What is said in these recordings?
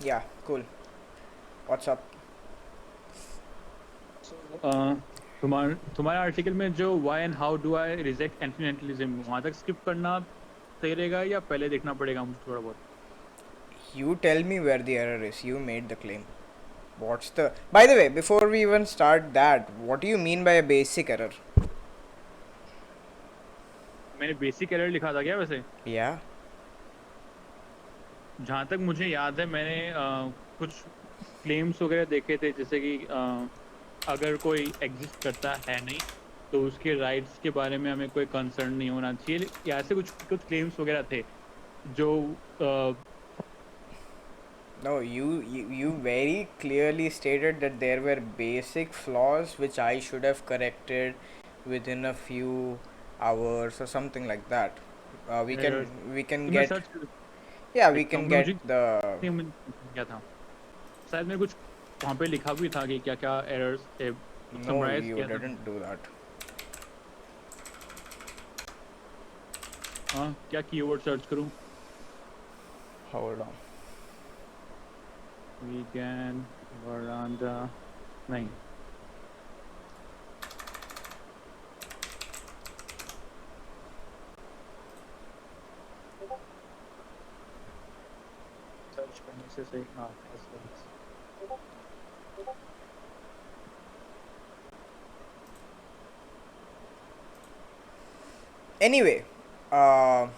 Yeah, cool. What's up? तुम्हारे article में जो why and how do I reject continentalism वहां तक स्किप करना सही रहेगा या पहले देखना पड़ेगा मुझे थोड़ा बहुत? You tell me where the error is. You made the claim. What's the. By the way, before we even start that, what do you mean by a basic error? मैंने बेसिक एरर लिखा था क्या वैसे? Yeah? जहां तक मुझे याद है मैंने कुछ क्लेम्स वगैरह देखे थे जैसे कि अगर कोई एग्जिस्ट करता है नहीं तो उसके राइट्स के बारे में हमें कोई कंसर्न नहीं होना चाहिए या ऐसे कुछ कुछ क्लेम्स वगैरह थे जो No, you very clearly stated that there were basic flaws which I should have corrected within a few hours or something like that. We can errors we can तो मैं get सर्च yeah we देखता हूँ can get मुझे the क्या था शायद मैंने कुछ वहाँ पे लिखा भी था कि क्या क्या एरर्स थे no समराइज you किया था didn't do that. हाँ क्या कीवर्ड सर्च करूँ? Hold on. वीगन वरांडा नहीं सर्च करने से सही हाँ yes. Anyway, uh,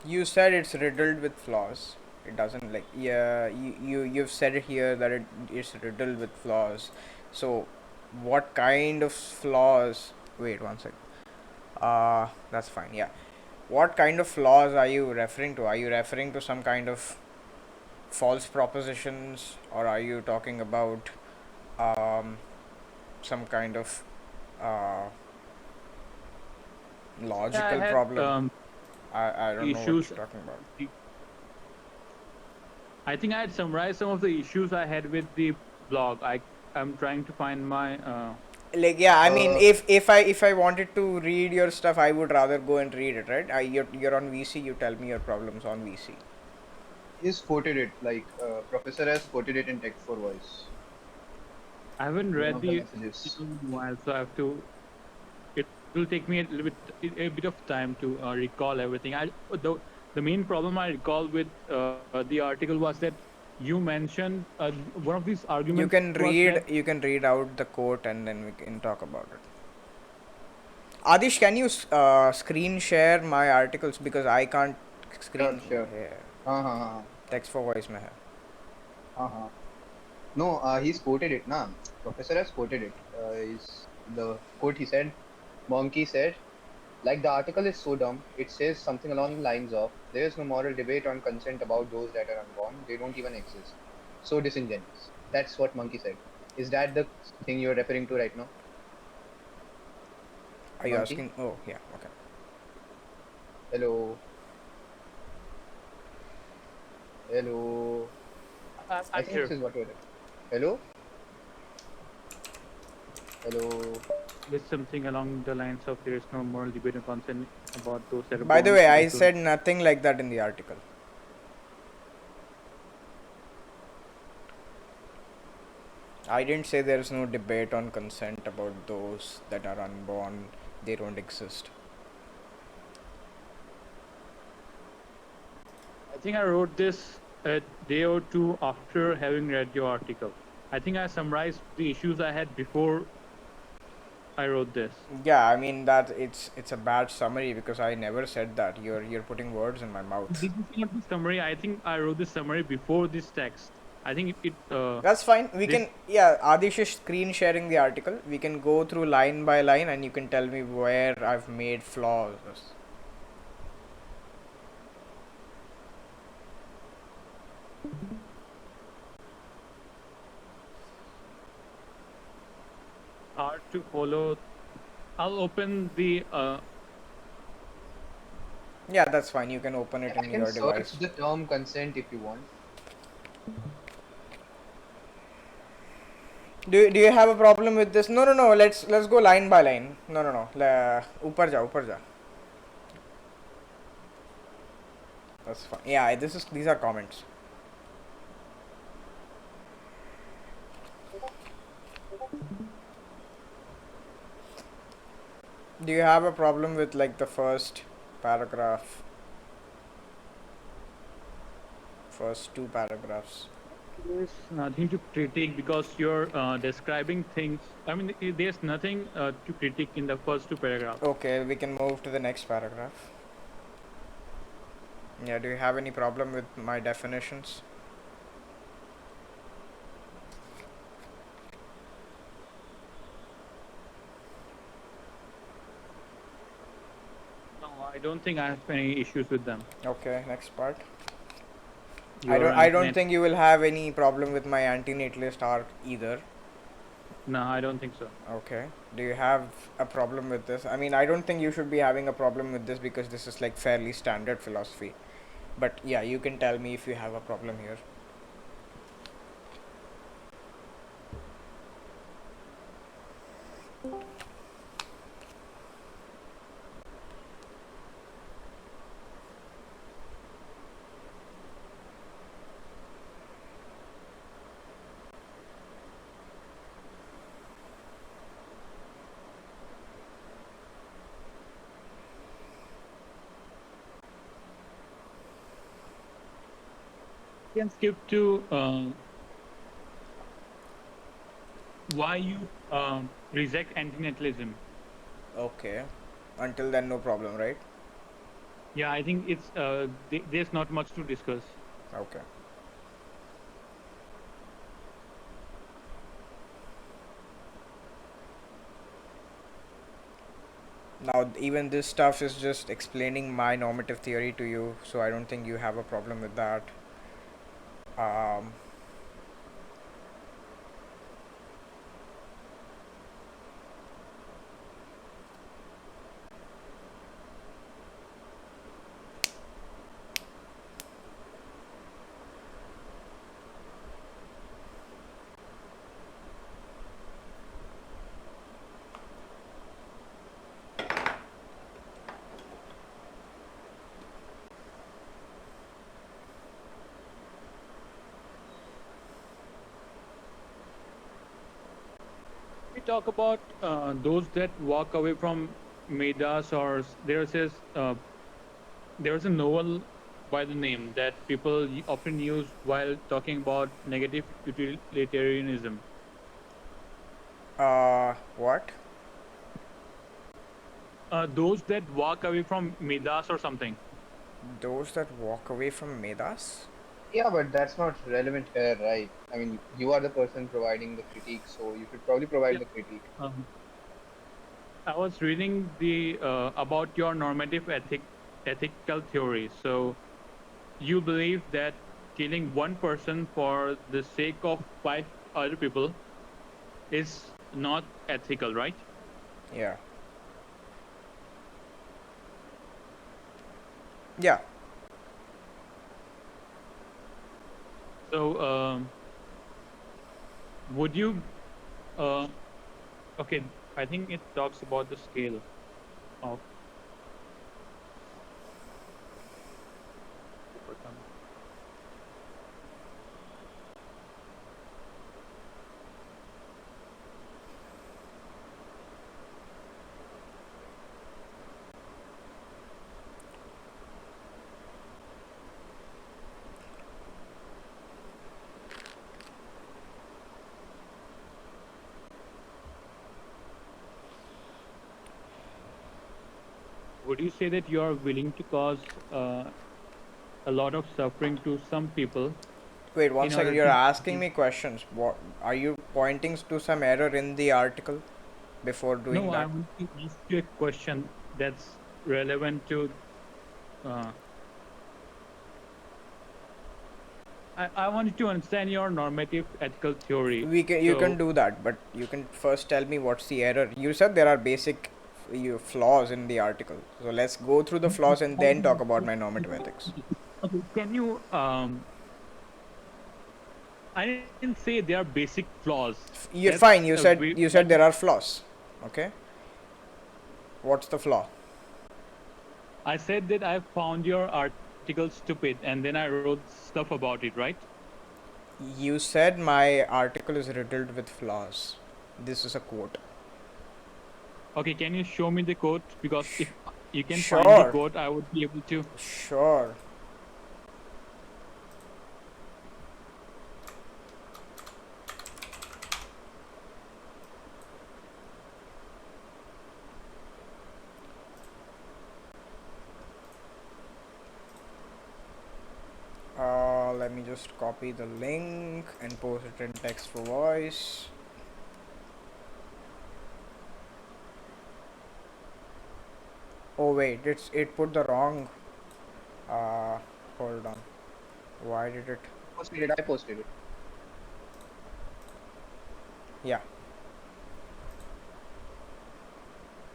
you said it's riddled with flaws. It doesn't like yeah you've said it here that it's riddled with flaws. So, what kind of flaws? Wait one sec. That's fine. Yeah. What kind of flaws are you referring to? Are you referring to some kind of false propositions, or are you talking about um, some kind of uh, Yeah, I logical had problem? I don't know what issues. you're talking about. I think I had summarized some of the issues I had with the blog. I'm trying to find my Like yeah, I mean Uh, if I wanted to read your stuff, I would rather go and read it, right? You're on VC. You tell me your problems on VC. he's quoted it like professor has quoted it in text for voice. I haven't One read of the the messages. article in a while, so I have to. It will take me a bit of time to recall everything. The main problem I recall with the article was that you mentioned one of these arguments was that You can read out the quote and then we can talk about it. Adish, can you screen share my articles because I can't Sure, screen sure. yeah, Uh-huh. text for voice में है. Uh-huh. No, he's quoted it, nah. Professor has quoted it. Is the quote he said, Monkey said, like the article is so dumb, it says something along the lines of, there is no moral debate on consent about those that are unborn, they don't even exist. So disingenuous. That's what Monkey said. Is that the thing you're referring to right now, Are you Monkey? asking? Oh yeah, okay. Hello, hello. I I'm think this here. is what you're. Hello, hello. With something along the lines of there is no moral debate and consent about those that are By the born. way, I said nothing like that in the article. I didn't say there is no debate on consent about those that are unborn. They don't exist. I think I wrote this a day or two after having read your article. I think I summarized the issues I had before I wrote this. Yeah, I mean that it's a bad summary because I never said that. You're putting words in my mouth. This is not the summary. I think I wrote this summary before this text. I think That's fine. We this can yeah. Adish is screen sharing the article. We can go through line by line, and you can tell me where I've made flaws. hard to follow. I'll open the Yeah, that's fine. You can open it I in can your search device. the term consent if you want. Do you have a problem with this? No, no, no. Let's go line by line. No, no, no. ऊपर जा, ऊपर जा. That's fine. Yeah, these are comments. Do you have a problem with like the first paragraph, first two paragraphs? There's nothing to critique because you're describing things. I mean, there's nothing to critique in the first two paragraphs. Okay, we can move to the next paragraph. Yeah, do you have any problem with my definitions? No, I don't think I have any issues with them. Okay, next part. Your I don't net. think you will have any problem with my antinatalist arc either. No, I don't think so. Okay. Do you have a problem with this? I mean, I don't think you should be having a problem with this because this is like fairly standard philosophy. But yeah, you can tell me if you have a problem here. You can skip to why you reject antinatalism. Okay. Until then, no problem, right? Yeah, I think it's there's not much to discuss. Okay. Now, even this stuff is just explaining my normative theory to you, so I don't think you have a problem with that. Um, We talk about those that walk away from Medas, or there's a novel by the name that people often use while talking about negative utilitarianism. what? Those that walk away from Medas or something. Those that walk away from Medas? Yeah, but that's not relevant here, right? I mean, you are the person providing the critique, so you should probably provide Yeah. the critique. I was reading the about your normative ethical theory. So you believe that killing one person for the sake of five other people is not ethical, right? Yeah. Yeah. So would you? Uh, okay, I think it talks about the scale of. Would you say that you are willing to cause a lot of suffering to some people Wait, one in second. order You're to? asking me questions. What are you pointing to some error in the article before doing No, I that? want to ask you a question that's relevant to. Uh, I wanted to understand your normative ethical theory. You can So, do that, but you can first tell me what's the error. You said there are basic flaws in the article. So let's go through the flaws and then talk about my normative ethics. okay, can you? I didn't say they are basic flaws. You're That's fine. a way. You said there are flaws. Okay. What's the flaw? I said that I found your article stupid, and then I wrote stuff about it, right? You said my article is riddled with flaws. This is a quote. Okay, can you show me the quote? Because if you can find the Sure, quote, I would be able to. sure. Let me just copy the link and post it in text for voice. Oh wait, it put the wrong. Uh, Hold on. Why did it? Posted it. I posted it. Yeah.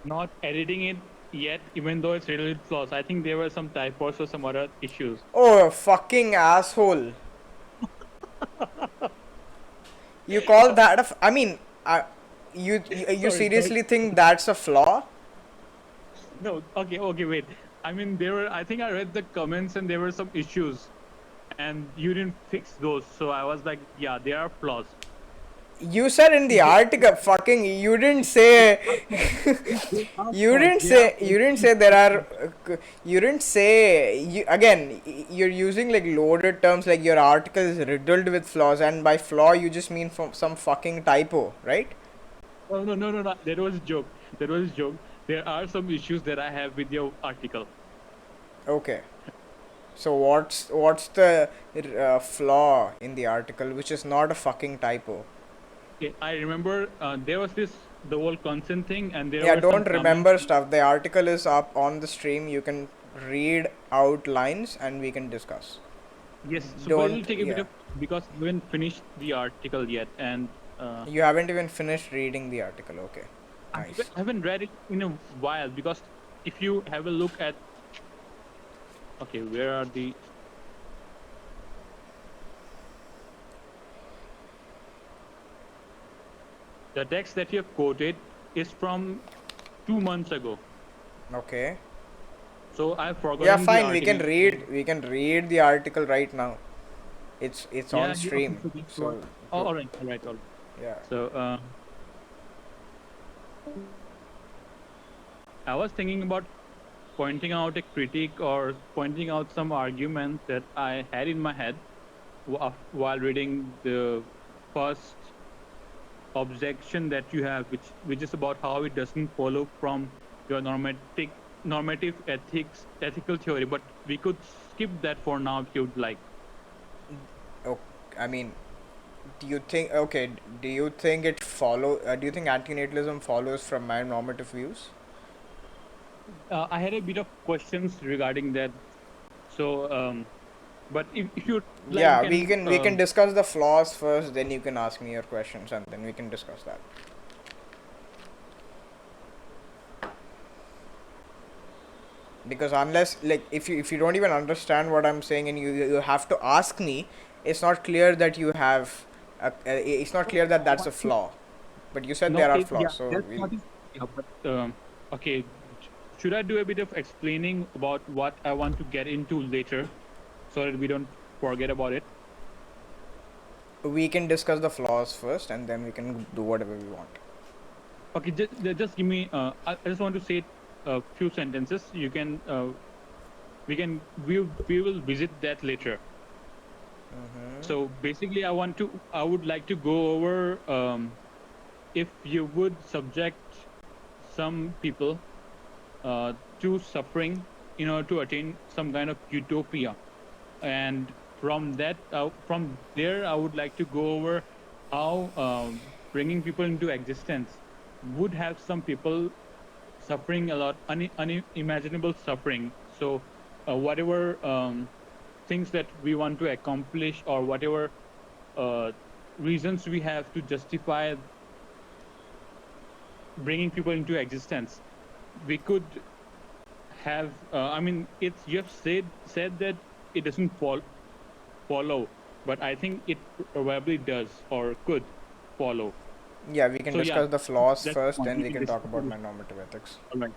Not editing it yet, even though it's riddled with flaws. I think there were some typos or some other issues. Oh, fucking asshole! You call that I mean, you Sorry, sorry. seriously think that's a flaw? No, okay, okay, wait. I mean, there were. I think I read the comments and there were some issues, and you didn't fix those. So I was like, yeah, there are flaws. You said in the They, article, fucking, you didn't say. they are flaws. They are You didn't flaws. say there are. You didn't say. You're using like loaded terms like your article is riddled with flaws, and by flaw you just mean from some fucking typo, right? Oh, no, no, no, no. That was a joke. That was a joke. There are some issues that I have with your article. Okay. So what's the flaw in the article which is not a fucking typo? Okay, I remember there was the whole consent thing, and there Yeah, were some don't comments. remember stuff. The article is up on the stream. You can read out lines and we can discuss. Yes, so but it'll Don't, take a bit yeah. of because we haven't finished the article yet, and You haven't even finished reading the article. Okay. Nice. I haven't read it in a while because if you have a look at okay, where are the text that you have quoted is from 2 months ago. Okay. So I've Yeah, forgotten the fine. article. We can read the article right now. It's on Yeah, okay, stream. so that's what. So Oh, all right, all right, all right. yeah. So I was thinking about pointing out a critique or pointing out some arguments that I had in my head while reading the first objection that you have, which is about how it doesn't follow from your normative ethical theory. But we could skip that for now if you'd like. Oh, I mean, do you think okay? Do you think it follow? Do you think antinatalism follows from my normative views? I had a bit of questions regarding that. So, but if you like, you Yeah, can. we can discuss the flaws first, then you can ask me your questions, and then we can discuss that. Because unless like if you don't even understand what I'm saying and you have to ask me, it's not clear that you have. It's not clear that that's a flaw. But you said No, there are yeah, flaws, so that's we'll. what is. Yeah, but okay. Should I do a bit of explaining about what I want to get into later, so that we don't forget about it? We can discuss the flaws first, and then we can do whatever we want. Okay, just give me. I just want to say a few sentences. You can. We will visit that later. So basically, I would like to go over if you would subject some people to suffering in order to attain some kind of utopia, and from there, I would like to go over how bringing people into existence would have some people suffering a lot, unimaginable suffering. So whatever things that we want to accomplish or whatever uh, reasons we have to justify bringing people into existence, we could have. I mean, it's you have said that it doesn't follow, but I think it probably does or could follow. Yeah, we can So yeah, discuss the flaws that's first, fine. then We we can can talk discuss about it. my normative ethics. All right.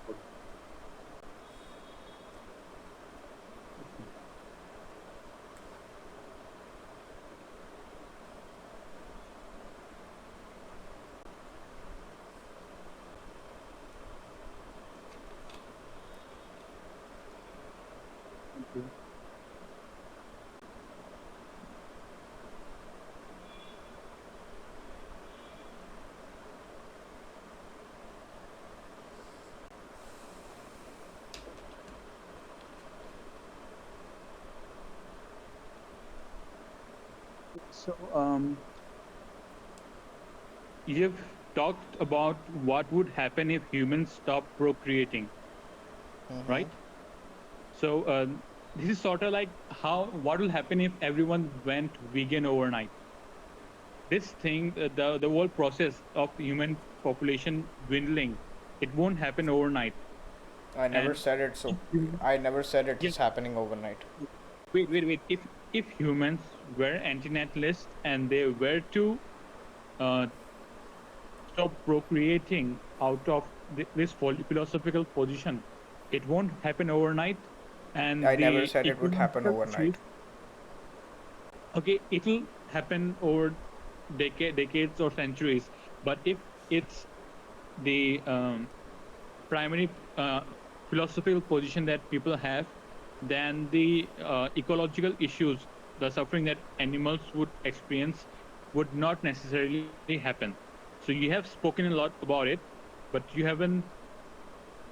So, you've talked about what would happen if humans stop procreating, Mm-hmm. right? So, this is sort of like what will happen if everyone went vegan overnight? This thing, the whole process of human population dwindling, it won't happen overnight. I never And said it so. if human- I never said it yeah, is happening overnight. wait. If humans were antinatalists and they were to uh, stop procreating out of this philosophical position, it won't happen overnight. I And never the said it would happen ecological overnight. issues, okay, it'll happen over decades or centuries. But if it's the primary philosophical position that people have, then the ecological issues, the suffering that animals would experience, would not necessarily happen. So you have spoken a lot about it, but you haven't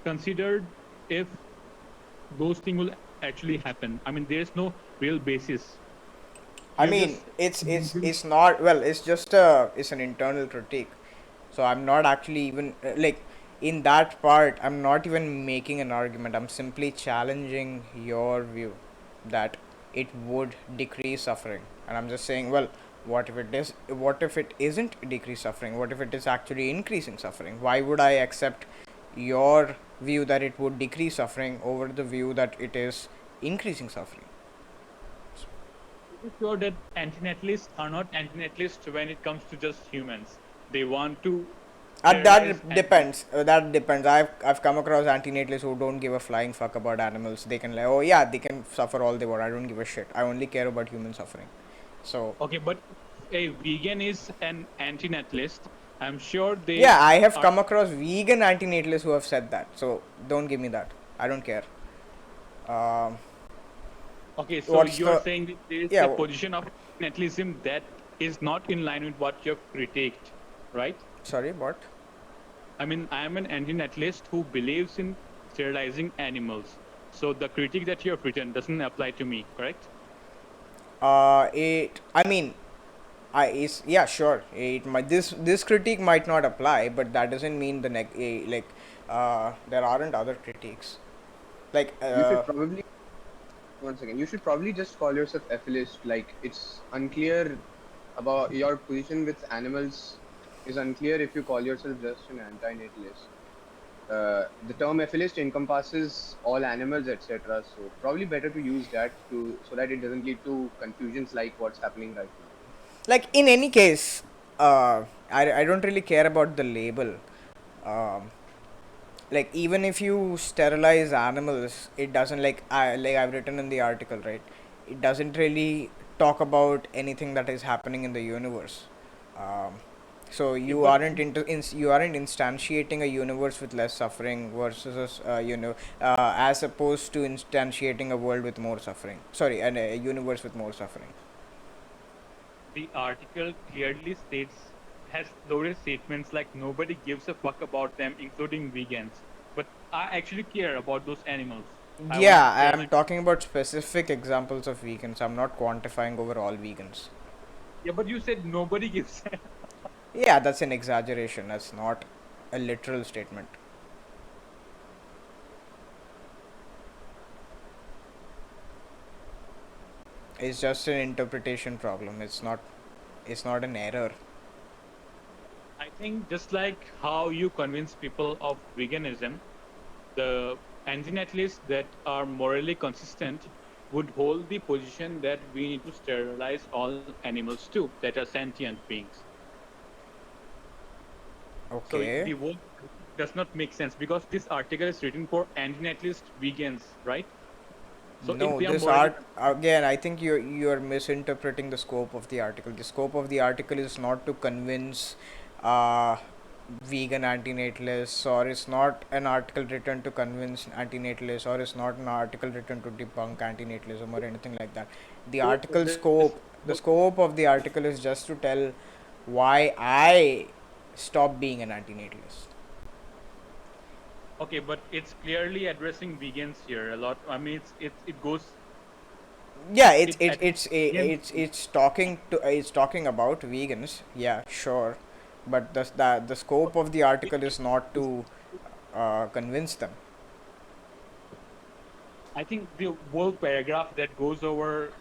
considered if those things will actually happen. I mean, there's no real basis. I You're mean, just it's not, well. It's just it's an internal critique. So I'm not actually even like in that part. I'm not even making an argument. I'm simply challenging your view that it would decrease suffering, and I'm just saying, well, what if it is? What if it isn't decrease suffering? What if it is actually increasing suffering? Why would I accept your view that it would decrease suffering over the view that it is increasing suffering? pretty sure that antinatalists are not antinatalists when it comes to just humans. They want to sterilize That animals. depends. That depends. I've come across antinatalists who don't give a flying fuck about animals. They can like, oh yeah, they can suffer all they want. I don't give a shit. I only care about human suffering. So Okay, but a vegan is an antinatalist. I'm sure they yeah, I have are. come across vegan antinatalists who have said that. So don't give me that. I don't care. Um, Okay, so what's you're the saying that there is yeah? a position of antinatalism that is not in line with what you've critiqued, right? Sorry, what? I mean, I am an antinatalist who believes in sterilizing animals. So the critique that you have written doesn't apply to me, correct? It. I mean, I is yeah sure. It might this critique might not apply, but that doesn't mean like there aren't other critiques like You should probably one second. You should probably just call yourself ethicist. Like it's unclear about your position with animals is unclear if you call yourself just an anti-natalist. The term ethicist encompasses all animals, etc. So probably better to use that to so that it doesn't lead to confusions like what's happening right now. like in any case I don't really care about the label. um, like even if you sterilize animals, it doesn't like I've written in the article, right? It doesn't really talk about anything that is happening in the universe. um, so Okay, you but aren't you aren't instantiating a universe with less suffering versus as opposed to instantiating a world with more suffering, sorry, and a universe with more suffering. the article clearly states, has loaded statements like nobody gives a fuck about them, including vegans. But I actually care about those animals. I want to Yeah, sterilize. I'm talking about specific examples of vegans. I'm not quantifying over all vegans. Yeah, but you said nobody gives. Yeah, that's an exaggeration. That's not a literal statement. It's just an interpretation problem. It's not an error. I think just like how you convince people of veganism, the antinatalists that are morally consistent would hold the position that we need to sterilize all animals too, that are sentient beings. So Okay. the word does not make sense because this article is written for antinatalist vegans, right? So if No, they are this morally art again. I think you're misinterpreting the scope of the article. The scope of the article is not to convince uh, vegan antinatalists, or it's not an article written to convince antinatalists, or it's not an article written to debunk antinatalism or anything like that. The both of article this, scope, the both, scope of the article is just to tell why I stopped being an antinatalist. okay, but it's clearly addressing vegans here a lot. I mean, it goes. Yeah, It attacks against it's talking about vegans. Yeah, sure, but the scope of the article is not to convince them. I think the whole paragraph that goes over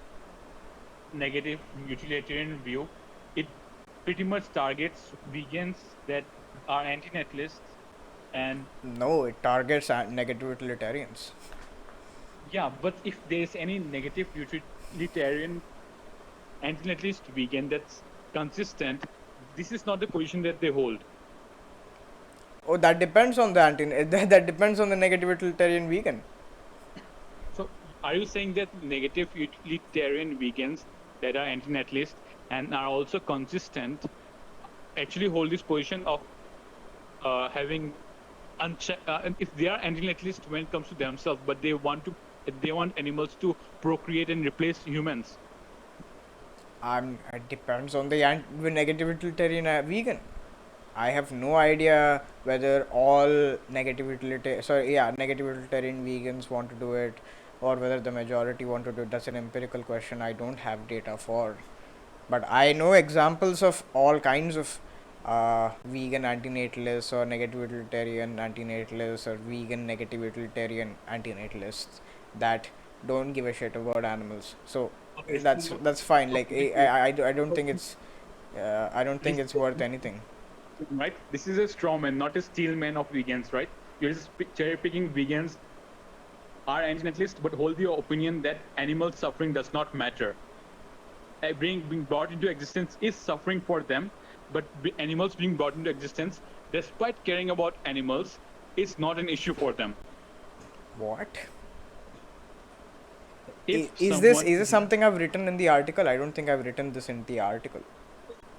negative utilitarian view, it pretty much targets vegans that are anti-natalists, and No, it targets negative utilitarians. yeah, but if there's any negative utilitarian anti-natalist vegan that's consistent, this is not the position that they hold. Oh, that depends on the that depends on the negative utilitarian vegan. So are you saying that negative utilitarian vegans that are anti-natalist and are also consistent actually hold this position of having if they are anti-natalist when it comes to themselves, but they want animals to procreate and replace humans? It depends on the negative utilitarian vegan. I have no idea whether all negative utilitarian vegans want to do it, or whether the majority want to do it. That's an empirical question I don't have data for. But I know examples of all kinds of vegan antinatalists or negative utilitarian antinatalists or vegan negative utilitarian antinatalists that don't give a shit about animals. So Okay, that's fine. Like okay, I don't think it's I don't think this it's worth anything. right? This is a straw man, not a steel man of vegans, right? You're just cherry picking vegans are anti-natalist, but hold the opinion that animal suffering does not matter. Being brought into existence is suffering for them, but animals being brought into existence, despite caring about animals, is not an issue for them. What? If Is someone, this something I've written in the article? I don't think I've written this in the article.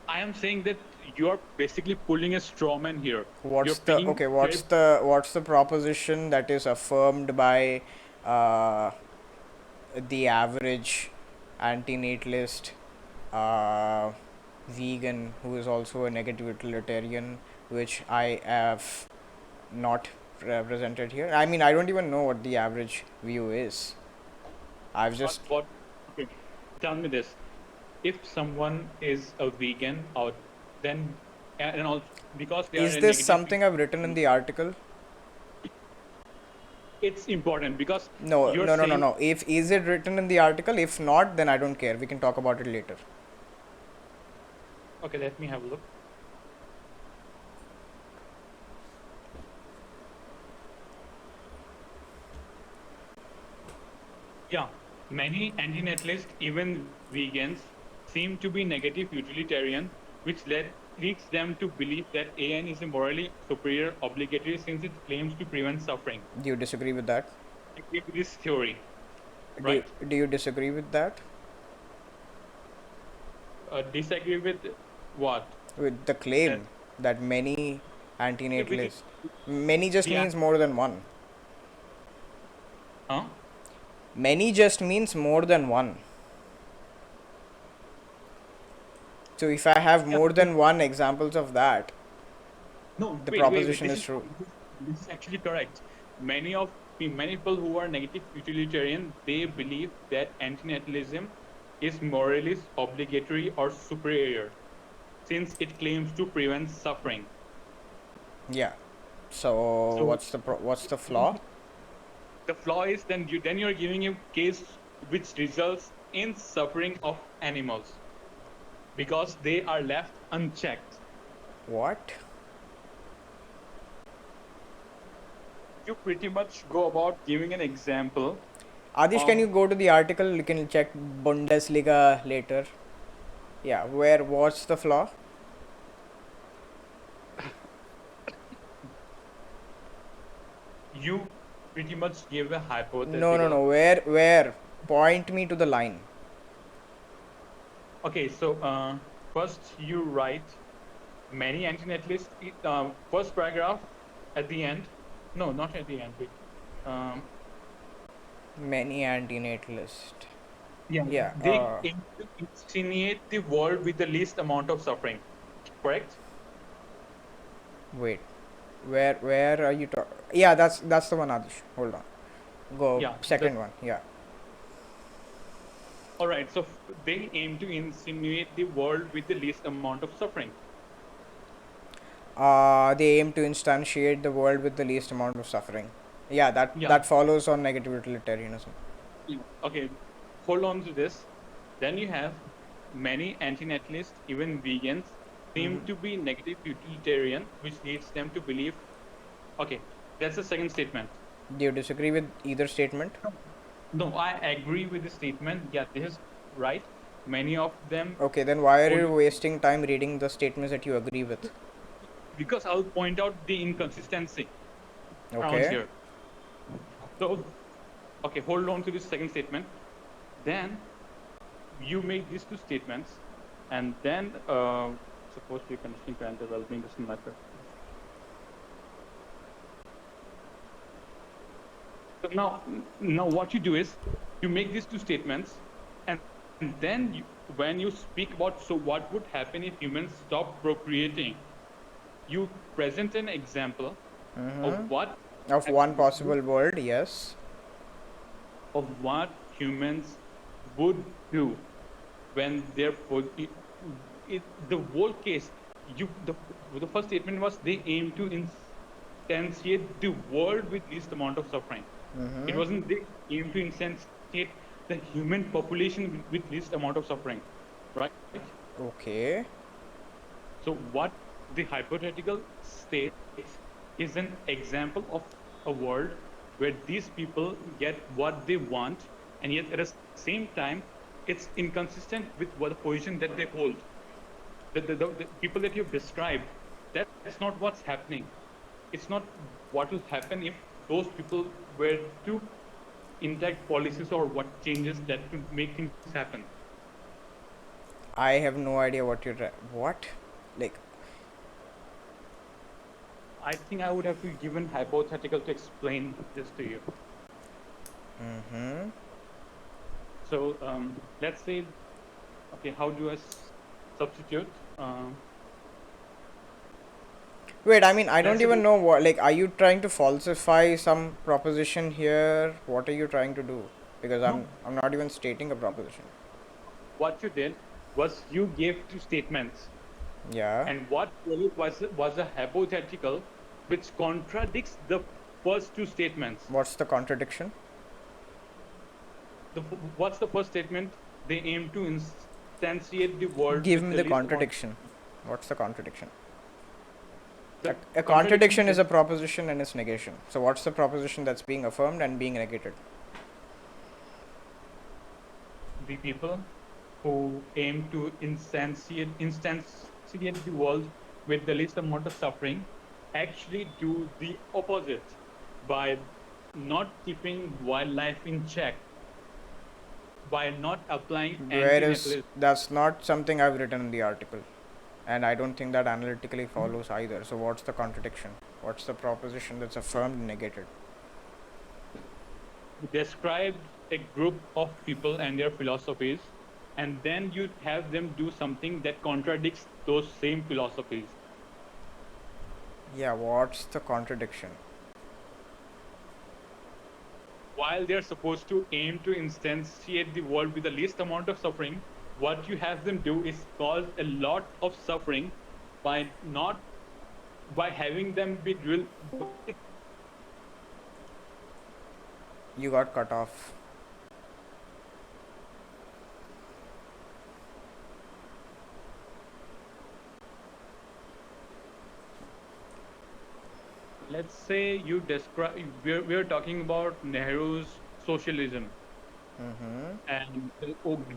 I am saying that you are basically pulling a straw man here. You're What's the picking okay? cherry. What's the proposition that is affirmed by uh, the average antinatalist uh, vegan who is also a negative utilitarian, which I have not represented here. I mean, I don't even know what the average view is. I've just What? Okay, tell me this: if someone is a vegan, or then and also because they are is a this negative, something I've written in the article? it's important because No, you're no, no, no, saying, no. If is it written in the article? If not, then I don't care. We can talk about it later. okay, let me have a look. Yeah, many anti-natalists, even vegans, seem to be negative utilitarian, which leads them to believe that AN is a morally superior obligatory since it claims to prevent suffering. Do you disagree with that? I agree with this theory, right? Do you disagree with that? Disagree with what? With the That claim that many with antinatalists, many just the means more than one. huh? Many just means more than one. So if I have Yeah. more than one examples of that, No, the wait. proposition is true. This is actually correct. Many people who are negative utilitarian, they believe that antinatalism is morally obligatory or superior, since it claims to prevent suffering. Yeah. So So what's the flaw? the flaw is then you're giving a case which results in suffering of animals because they are left unchecked. What? You pretty much go about giving an example Adish, can of you go to the article? You can check Bundesliga later. Yeah, where what's the flaw? you pretty much give a No, no, hypothetical. no. Where? Point me to the line. Okay, so first you write many antinatalists. First paragraph at the end. No, not at the end. Wait. Um, Many antinatalist. yeah, Yeah. they aim to insinuate the world with the least amount of suffering. Correct? Wait. Where are you talking? Yeah, that's the one, Adish. Hold on. Go Yeah. second one. Yeah. All right, so they aim to insinuate the world with the least amount of suffering. They aim to instantiate the world with the least amount of suffering. Yeah, Yeah. that follows on negative utilitarianism. Yeah. Okay, hold on to this. Then you have many anti-natalists, even vegans, seem to be negative utilitarian, which leads them to believe. Okay, that's the second statement. Do you disagree with either statement? No, I agree with the statement. Yeah, this is right. Many of them Okay, then why are you only wasting time reading the statements that you agree with? because I'll point out the inconsistency around Okay. here. So, okay, hold on to this second statement. Then you make these two statements, and then suppose you continue to enter well-being doesn't matter. So now what you do is you make these two statements, and then when you speak about so what would happen if humans stop procreating, you present an example of what Of one possible world, yes. humans would do when they're the whole case. The first statement was they aim to instantiate the world with least amount of suffering. It wasn't they aim to instantiate the human population with least amount of suffering, right? Okay. So what the hypothetical states is an example of a world where these people get what they want, and yet at the same time, it's inconsistent with what the position that they hold. The people that you've described, that's not what's happening. It's not what will happen if those people were to enact policies or what changes that could make things happen. I have no idea what you're. What? Like, I think I would have to give an hypothetical to explain this to you. So let's say, okay, how do I substitute? wait, I mean, I don't Let's even say know what. Like, are you trying to falsify some proposition here? What are you trying to do? Because no, I'm not even stating a proposition. what you did was you gave two statements, Yeah. and what followed was a hypothetical which contradicts the first two statements. What's the contradiction? What's the first statement? They aim to instantiate the world Give with me the the least amount. contradiction. What's the contradiction? The A contradiction contradiction is a proposition and its negation. So, what's the proposition that's being affirmed and being negated? the people who aim to instantiate the world with the least amount of suffering actually do the opposite by not keeping wildlife in check, by not applying Whereas anti-natalism. that's not something I've written in the article, and I don't think that analytically follows either. So, what's the contradiction? What's the proposition that's affirmed and negated? Describe a group of people and their philosophies, and then you have them do something that contradicts those same philosophies. Yeah, what's the contradiction? While they're supposed to aim to instantiate the world with the least amount of suffering, what you have them do is cause a lot of suffering by not by having them be drilled. You got cut off. Let's say you describe. We're talking about Nehru's socialism, and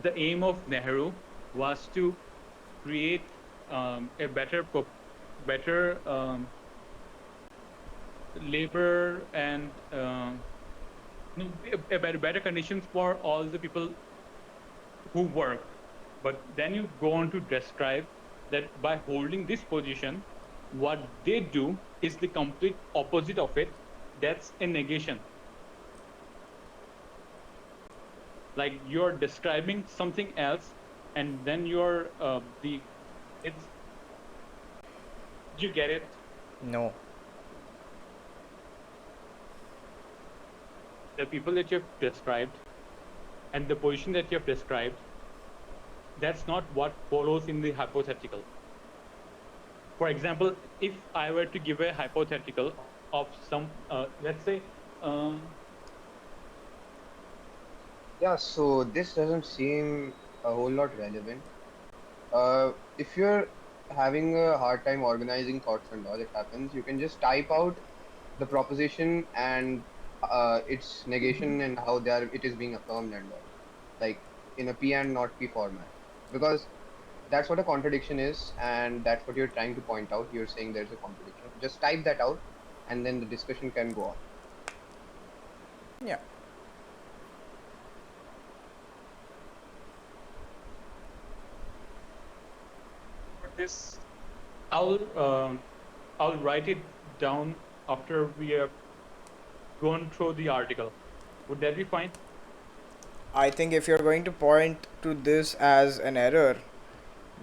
the aim of Nehru was to create a better labor and no, better conditions for all the people who work. But then you go on to describe that by holding this position, what they do is the complete opposite of it. That's a negation. Like you're describing something else, and then you're the it's. You get it? No. The people that you've described, and the position that you have described, that's not what follows in the hypothetical. For example, if I were to give a hypothetical of some, let's say, um, Yeah, so this doesn't seem a whole lot relevant. If you're having a hard time organizing thoughts and all, it happens. You can just type out the proposition and its negation and how it is being affirmed and all, like in a P and not P format. Because that's what a contradiction is, and that's what you're trying to point out. You're saying there's a contradiction. Just type that out, and then the discussion can go on. Yeah. for this, I'll um I'll write it down after we have gone through the article. Would that be fine? I think if you're going to point to this as an error,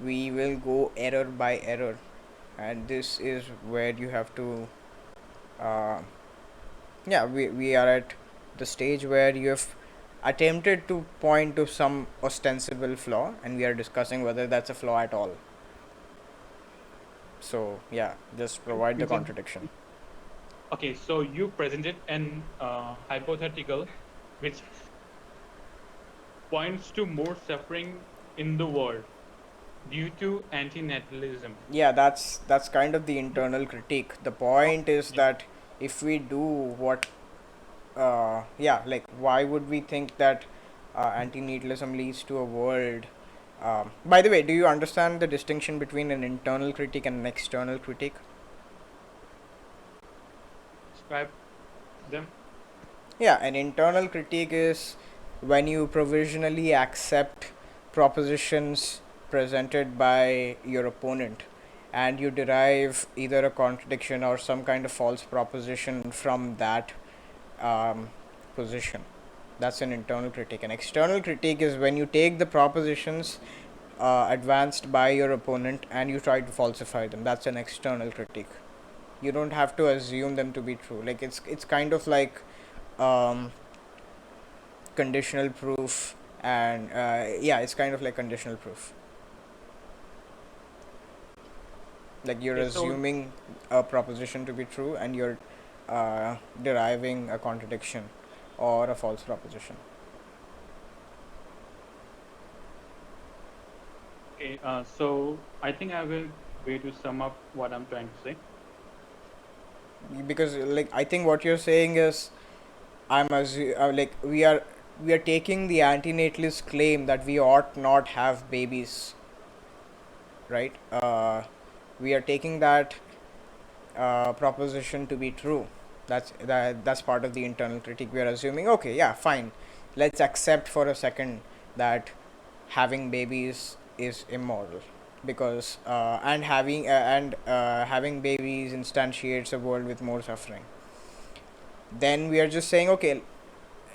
we will go error by error, and this is where you have to uh, yeah, we are at the stage where you have attempted to point to some ostensible flaw, and we are discussing whether that's a flaw at all. So yeah, just provide the Present. contradiction. Okay, so you presented an hypothetical which points to more suffering in the world due to antinatalism. Yeah, that's kind of the internal critique. The point is Okay. that if we do what yeah, like why would we think that antinatalism leads to a world, by the way, do you understand the distinction between an internal critique and an external critique? Describe them. Yeah, an internal critique is when you provisionally accept propositions presented by your opponent and you derive either a contradiction or some kind of false proposition from that um, position. That's an internal critique. An external critique is when you take the propositions advanced by your opponent and you try to falsify them. That's an external critique. You don't have to assume them to be true. Like it's kind of like um, conditional proof, and yeah, it's kind of like conditional proof. Like you're Okay, so assuming a proposition to be true and you're deriving a contradiction or a false proposition. okay, so I think I have a way to sum up what I'm trying to say. Because like I think what you're saying is like we are taking the antinatalist claim that we ought not have babies, right? We are taking that proposition to be true. That's part of the internal critique. We are assuming, okay, yeah, fine, let's accept for a second that having babies is immoral, because having babies instantiates a world with more suffering. Then we are just saying, okay,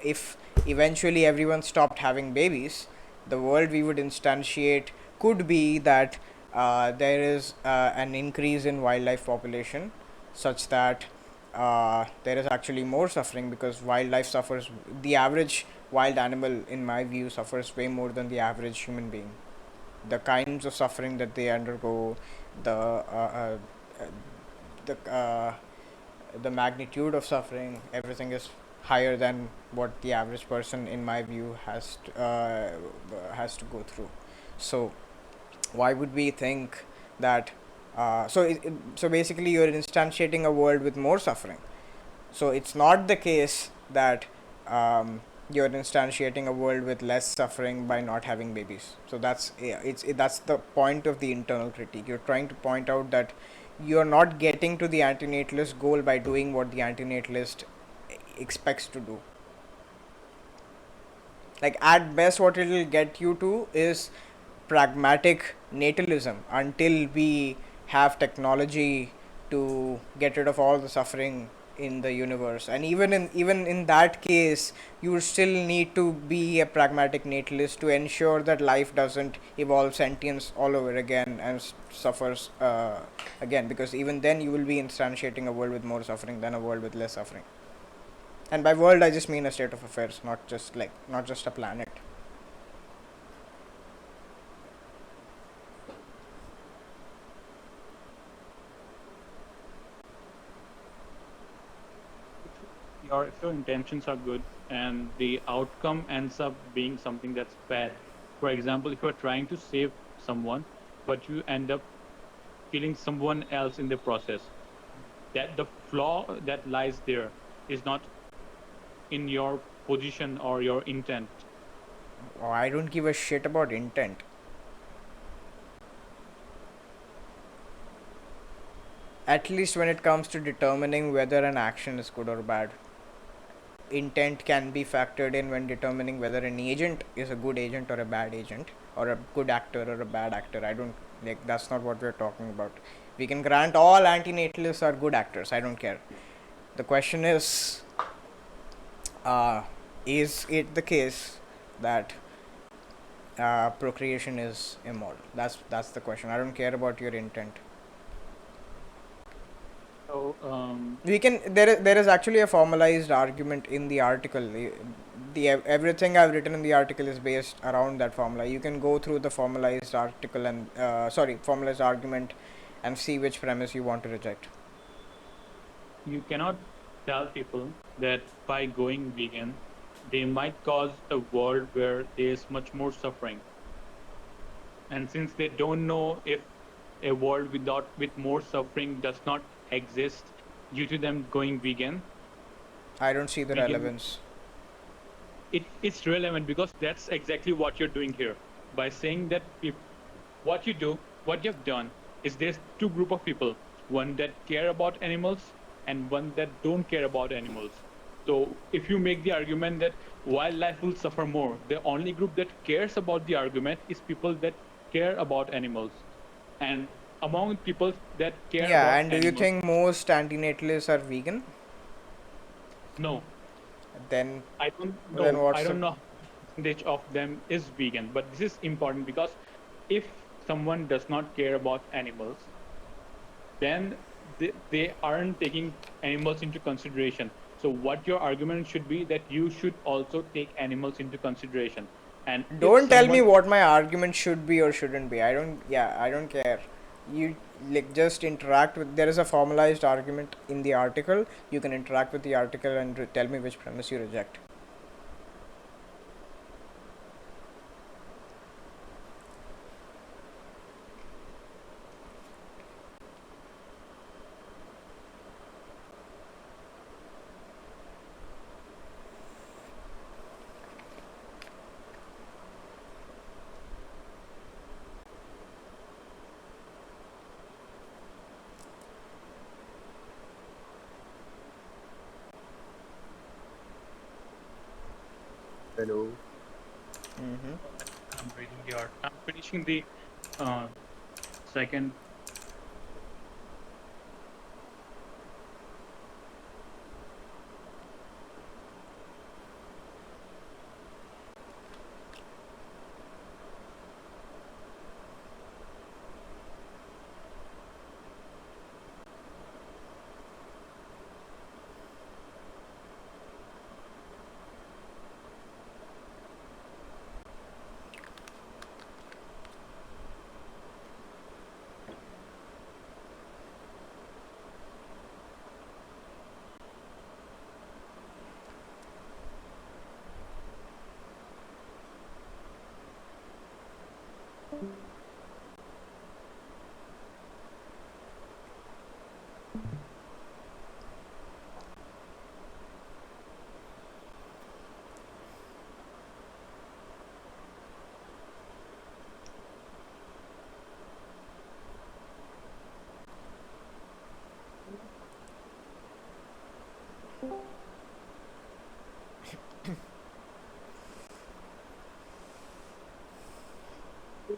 if eventually everyone stopped having babies, the world we would instantiate could be that there is an increase in wildlife population, such that there is actually more suffering, because wildlife suffers. The average wild animal, in my view, suffers way more than the average human being. The kinds of suffering that they undergo, the the the magnitude of suffering, everything is higher than what the average person, in my view, has to go through. So why would we think that so basically you're instantiating a world with more suffering. So it's not the case that you're instantiating a world with less suffering by not having babies. So that's, yeah, that's the point of the internal critique. You're trying to point out that you're not getting to the antinatalist goal by doing what the antinatalist expects to do. Like at best, what it will get you to is pragmatic natalism until we have technology to get rid of all the suffering in the universe. And even in that case, you would still need to be a pragmatic natalist to ensure that life doesn't evolve sentience all over again and suffers again, because even then you will be instantiating a world with more suffering than a world with less suffering. And by world I just mean a state of affairs, not just a planet. if your intentions are good and the outcome ends up being something that's bad. For example, if you're trying to save someone, but you end up killing someone else in the process, that the flaw that lies there is not in your position or your intent. Oh, I don't give a shit about intent. At least when it comes to determining whether an action is good or bad. Intent can be factored in when determining whether an agent is a good agent or a bad agent, or a good actor or a bad actor. I don't like, that's not what we're talking about. We can grant all antinatalists are good actors. I don't care. The question uh, is it the case that procreation is immoral? That's the question. I don't care about your intent. So, We can there is actually a formalized argument in the article. The everything I've written in the article is based around that formula. You can go through the formalized article and formalized argument and see which premise you want to reject. you cannot tell people that by going vegan, they might cause a world where there's much more suffering. And since they don't know if a world with more suffering does not exist due to them going vegan, I don't see the vegan relevance. it's relevant because that's exactly what you're doing here. By saying that what you do, what you've done is there's two group of people, one that care about animals and one that don't care about animals. So if you make the argument that wildlife will suffer more, the only group that cares about the argument is people that care about animals. And among people that care Yeah, about and do you animals, think most antinatalists are vegan? no, Then I don't then know. I what's the don't know how percentage of them is vegan, but this is important because if someone does not care about animals, then they aren't taking animals into consideration. So what your argument should be that you should also take animals into consideration. And if don't tell me someone what my argument should be or shouldn't be. I don't care. You like just interact with, there is a formalized argument in the article. You can interact with the article and tell me which premise you reject. Hello. Mm-hmm. I'm reading the art, I'm finishing the uh, second.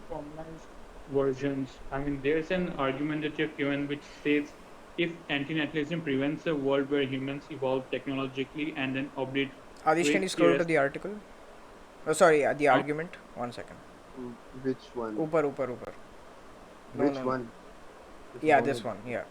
Formalized versions. I mean, there's an argument that you've given which says if antinatalism prevents a world where humans evolve technologically and then Adish, can you obliterate the scroll to rest, the article? Oh, sorry, the huh? argument. 1 second. Which one? Upar, upar, upar. No, Which no, no. one? Just Yeah, scroll this it. one. Yeah.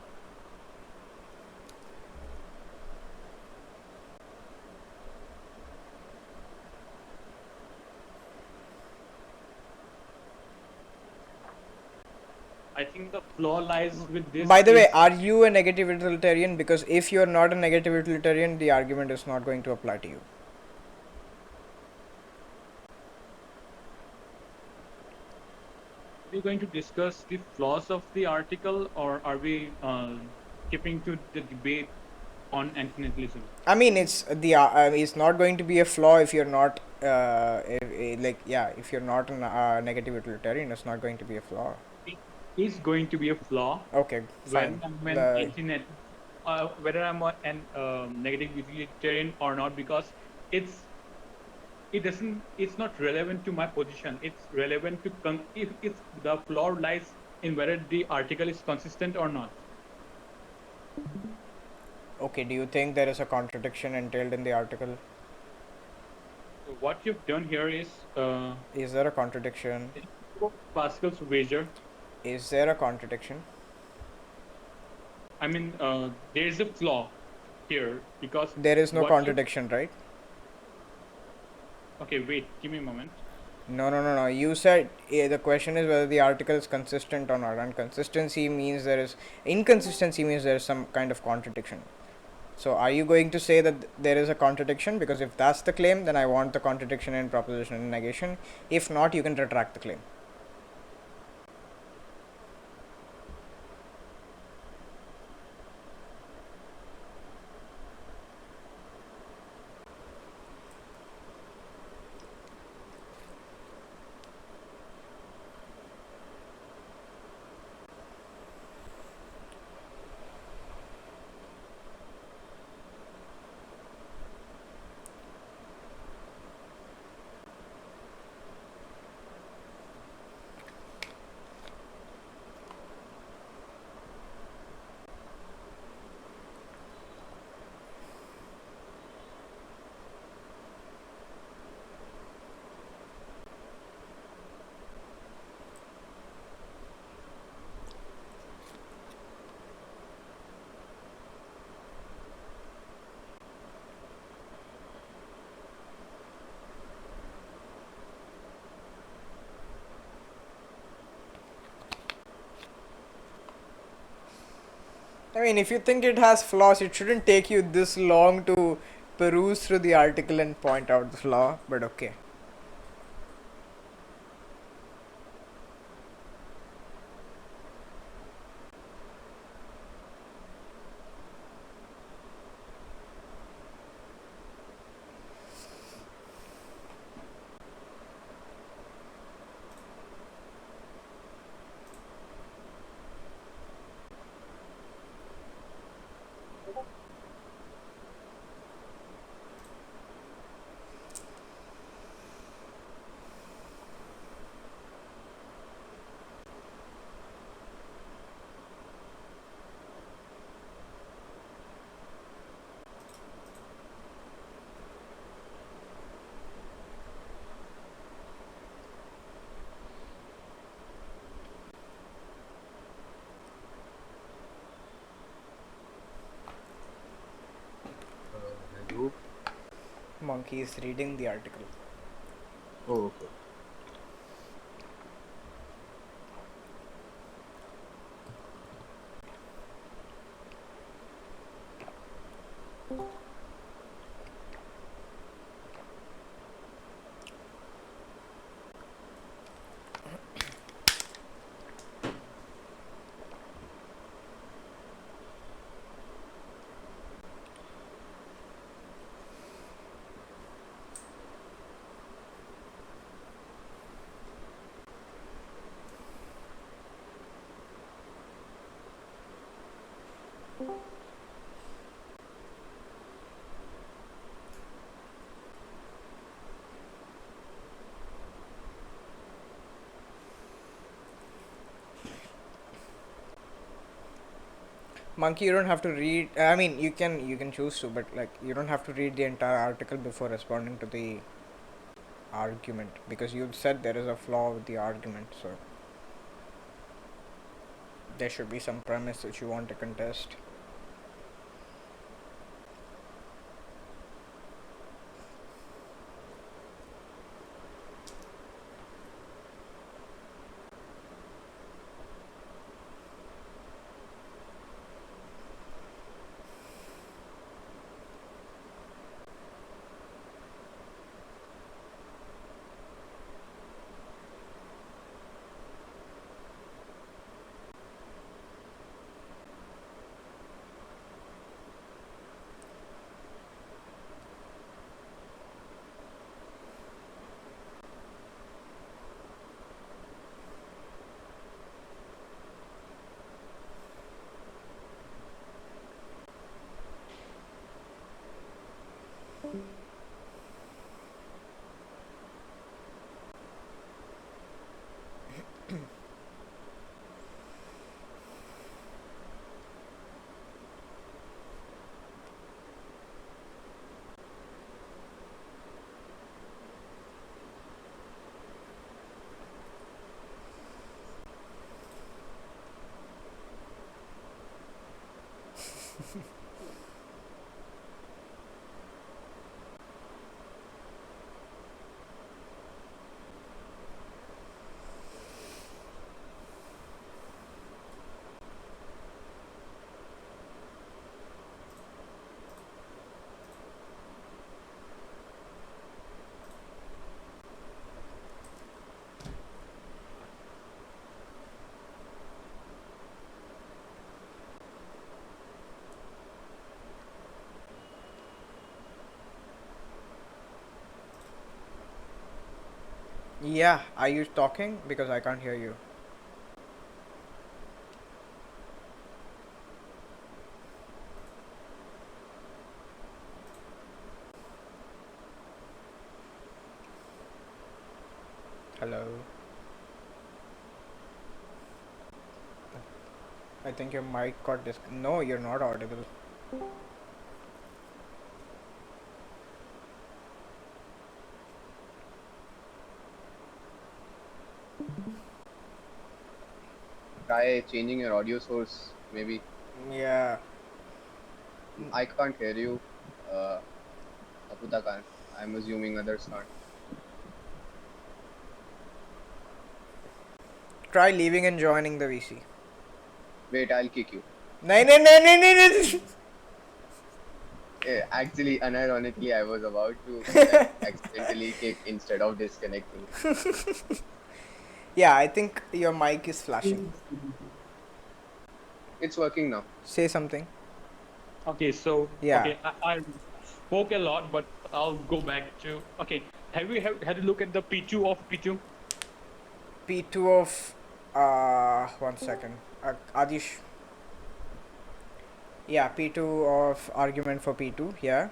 I think think the flaw lies with this By the way, is are you a negative utilitarian? Because if you are not a negative utilitarian, the argument is not going to apply to you. we going to discuss the flaws of the article, or are we skipping to the debate on antinatalism? I mean, it's not going to be a flaw if you're not if you're not a negative utilitarian, it's not going to be a flaw. It is going to be a flaw Okay, whether fine. I'm an Uh, anti whether I'm an negative utilitarian or not, because it's it's not relevant to my position. It's relevant to if the flaw lies in whether the article is consistent or not. okay, do you think there is a contradiction entailed in the article? So what you've done here is Is there a contradiction? Pascal's wager. Is there a contradiction? I mean, there is a flaw here because There is no what you contradiction, right? okay, wait, give me a moment. No. You said the question is whether the article is consistent or not, and inconsistency means there is some kind of contradiction. So, are you going to say that there is a contradiction? Because if that's the claim, then I want the contradiction in proposition and negation. If not, you can retract the claim. I mean, if you think it has flaws, it shouldn't take you this long to peruse through the article and point out the flaw, but okay. Hello. Monkey is reading the article. Oh, okay. Monkey, you don't have to read. I mean, you can choose to, but like you don't have to read the entire article before responding to the argument, because you said there is a flaw with the argument. So there should be some premise which you want to contest. Yeah, are you talking? Because I can't hear you. Hello. I think your mic got No, you're not audible. Try changing your audio source, maybe. Yeah. I can't hear you. Uh, Aputa can't. I'm assuming others can't. Try leaving and joining the VC. Wait, I'll kick you. No, no, no, no, no, no. Actually, unironically, I was about to like accidentally kick instead of disconnecting. Yeah, I think your mic is flashing. It's working now. Say something. Okay, so Yeah. I spoke a lot, but I'll go back to okay. Have you had a look at the P2 of P2? P2 of. One second. Adish. Yeah, P2 of argument for P2. Yeah.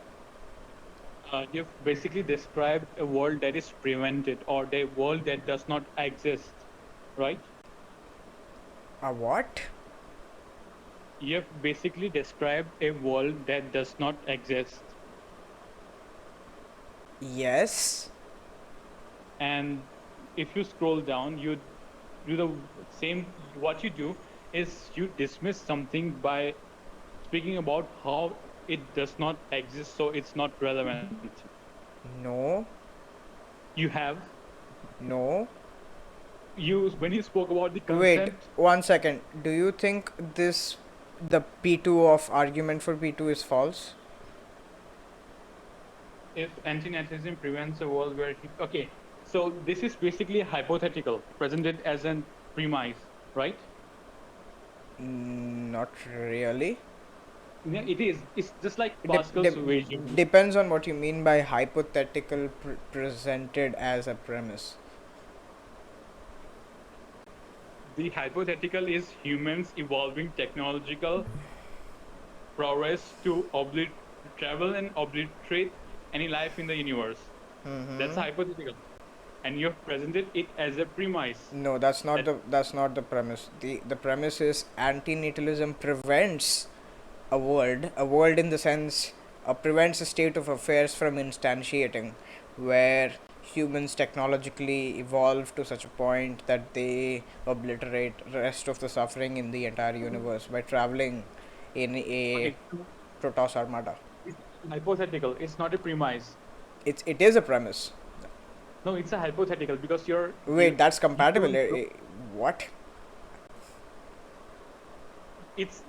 You've basically described a world that is prevented or the world that does not exist, right? A what? You've basically described a world that does not exist. Yes. And if you scroll down, you do the same. What you do is you dismiss something by speaking about how it does not exist, so it's not relevant. No. You have No. you when you spoke about the Wait, concept. 1 second. Do you think the P2 of argument for P2 is false? If anti-naturalism prevents a world where okay, so this is basically hypothetical, presented as an premise, right? Not really. Yeah, it is. It's just like Dep- Pascal's dep- equation. depends on what you mean by hypothetical presented as a premise. The hypothetical is humans evolving technological prowess to travel and obliterate any life in the universe. That's hypothetical, and you've presented it as a premise. No, that's not the premise. The premise is antinatalism prevents a world in the sense prevents a state of affairs from instantiating, where humans technologically evolve to such a point that they obliterate rest of the suffering in the entire universe by traveling in a Okay, so Protoss armada. it's hypothetical. It's not a premise. It is a premise. No, it's a hypothetical because Wait, that's you compatible. don't know. What? It's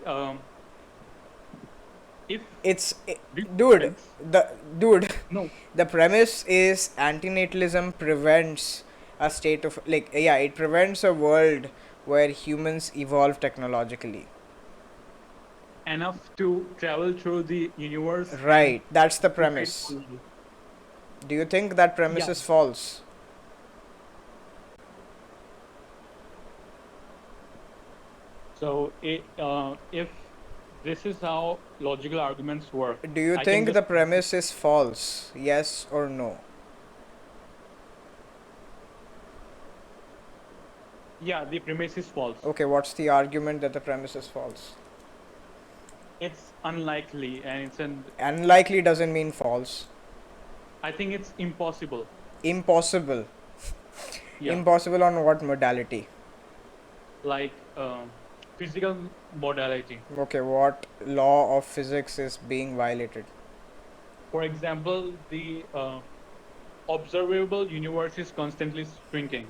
if It's this dude. happens. The dude. No, The premise is antinatalism prevents a state of like yeah, it prevents a world where humans evolve technologically. enough to travel through the universe and Right, that's the obliterate premise. all life. Do you think that premise Yeah. is false? So if this is how logical arguments work, Do you I can think just the premise is false? Yes or no? yeah, the premise is false. Okay, what's the argument that the premise is false? It's unlikely, and Unlikely doesn't mean false. I think it's impossible. Impossible. Yeah, Impossible on what modality? like physical modality. Okay, what law of physics is being violated? For example, the observable universe is constantly shrinking.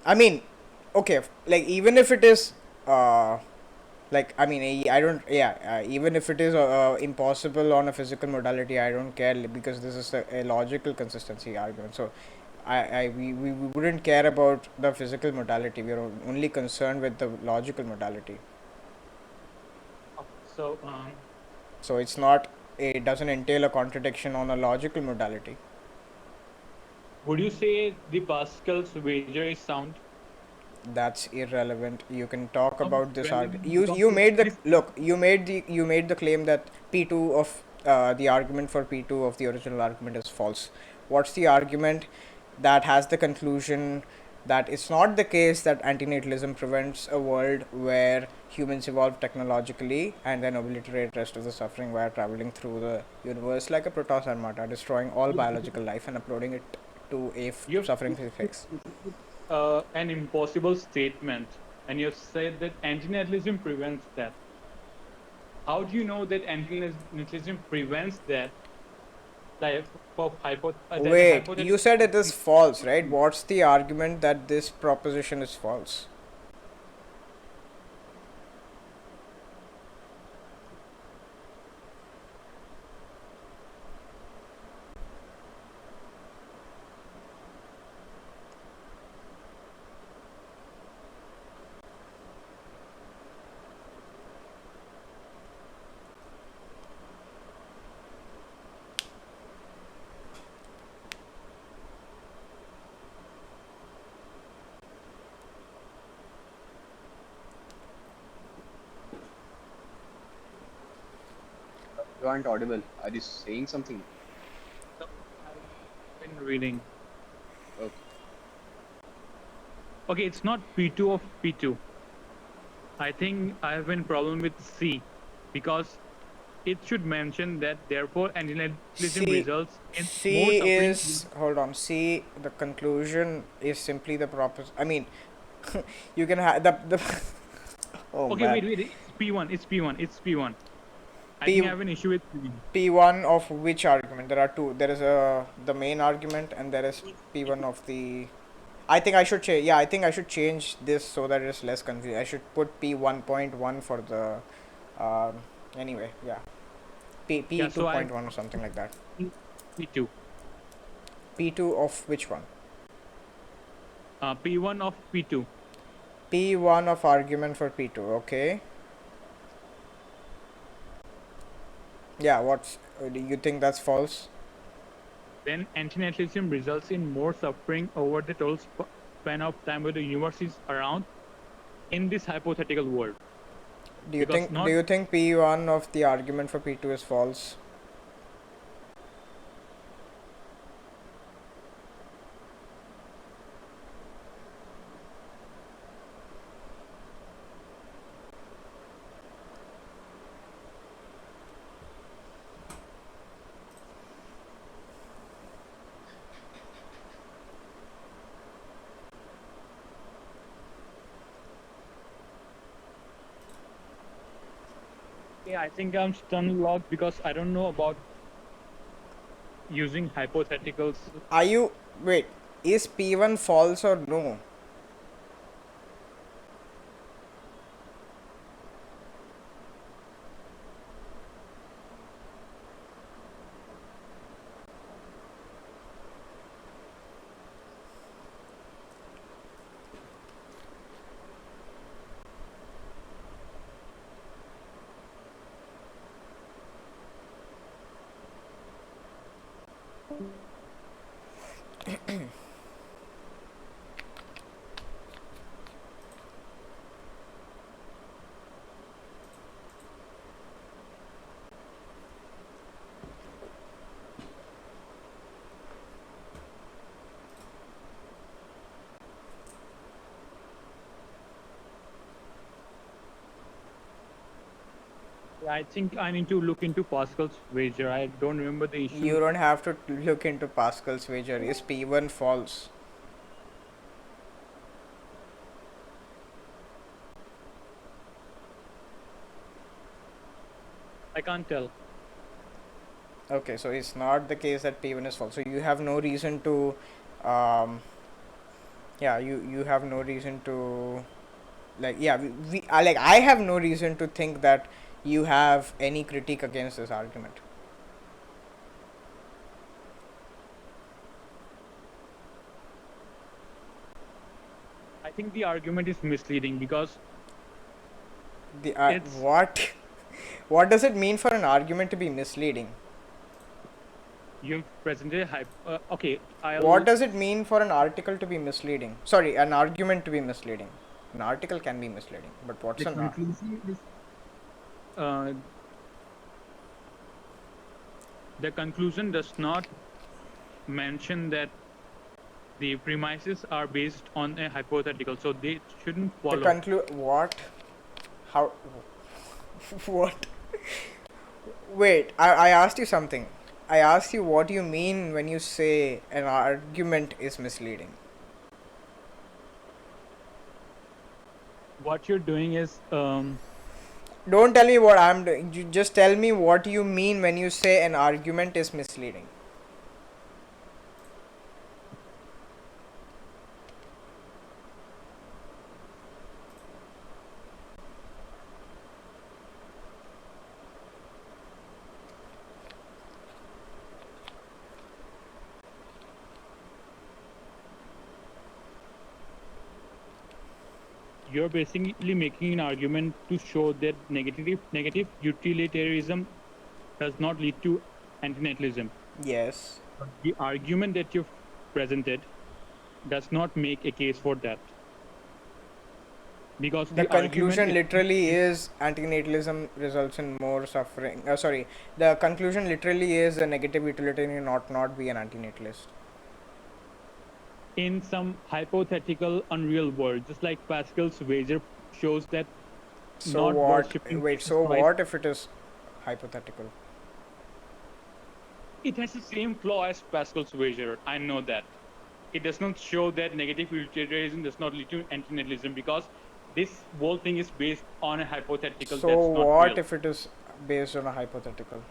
I mean, okay, like even if it is, like I mean, I don't, yeah, even if it is impossible on a physical modality, I don't care because this is a logical consistency argument. So, we wouldn't care about the physical modality. We are only concerned with the logical modality. So So it doesn't entail a contradiction on a logical modality. Would you say the Pascal's wager is sound? That's irrelevant. You can talk No, about it's this relevant you because you it made the is look you made the claim that p2 of the argument for p2 of the original argument is false. What's the argument that has the conclusion that it's not the case that antinatalism prevents a world where humans evolve technologically and then obliterate rest of the suffering while traveling through the universe like a Protoss armada, destroying all biological life and uploading it to a you have suffering fix? an impossible statement, and you have said that antinatalism prevents that. How do you know that antinatalism prevents that type of Wait, you hypothetical? said it is false, right? What's the argument that this proposition is false? You aren't audible. Are you saying something? No, I've been reading. Okay. Okay, it's not P2 of P2. I think I have been problem with C because it should mention that therefore antinatalism C, results in more C suffering. is hold on. C, the conclusion is simply the propos. I mean, you can have the. Oh Okay, man, wait. It's P1. It's P1. It's P1. I P think I have an issue with P1. P1 of which argument? There are two. There is a the main argument and there is P1 of the. I think I should change. Yeah, I think I should change this so that it's less confusing. I should put P1.1 for the. Um, anyway, yeah. Yeah, P so I P2.1 or something like that. P2. P2 of which one? P1 of P2. P1 of argument for P2. Okay. Yeah. What's? Do you think that's false? Then antinatalism results in more suffering over the total span of time where the universe is around in this hypothetical world. Do you Because think? Do not you think P1 of the argument for P2 is false? yeah, I think I'm stun locked because I don't know about using hypotheticals. Are you? Wait. Is P1 false or no? I think I need to look into Pascal's wager. I don't remember the issue. You don't have to look into Pascal's wager. Is P1 false? I can't tell. Okay, so it's not the case that P1 is false. So you have no reason to, um, yeah, you have no reason to, like, yeah, like I have no reason to think that you have any critique against this argument. I think the argument is misleading because The it's what? What does it mean for an argument to be misleading? You've presented okay. What does it mean for an article to be misleading? Sorry, an argument to be misleading. An article can be misleading, but what's The an conclusion is uh, the conclusion does not mention that the premises are based on a hypothetical, so they shouldn't follow. what? How? What? Wait, I asked you something. I asked you what you mean when you say an argument is misleading. What you're doing is Don't tell me what I'm doing. You just tell me what you mean when you say an argument is misleading. you're basically making an argument to show that negative utilitarianism does not lead to antinatalism. Yes. The argument that you've presented does not make a case for that. Because The conclusion argument literally is antinatalism results in more suffering. Sorry, the conclusion literally is the negative utilitarian ought not be an antinatalist. in some hypothetical unreal world, just like Pascal's wager shows that So not what? worshipping Wait. Jesus So Christ, what if it is hypothetical? it has the same flaw as Pascal's wager. I know that. It does not show that negative utilitarianism does not lead to antinatalism because this whole thing is based on a hypothetical So that's not what real. if it is based on a hypothetical?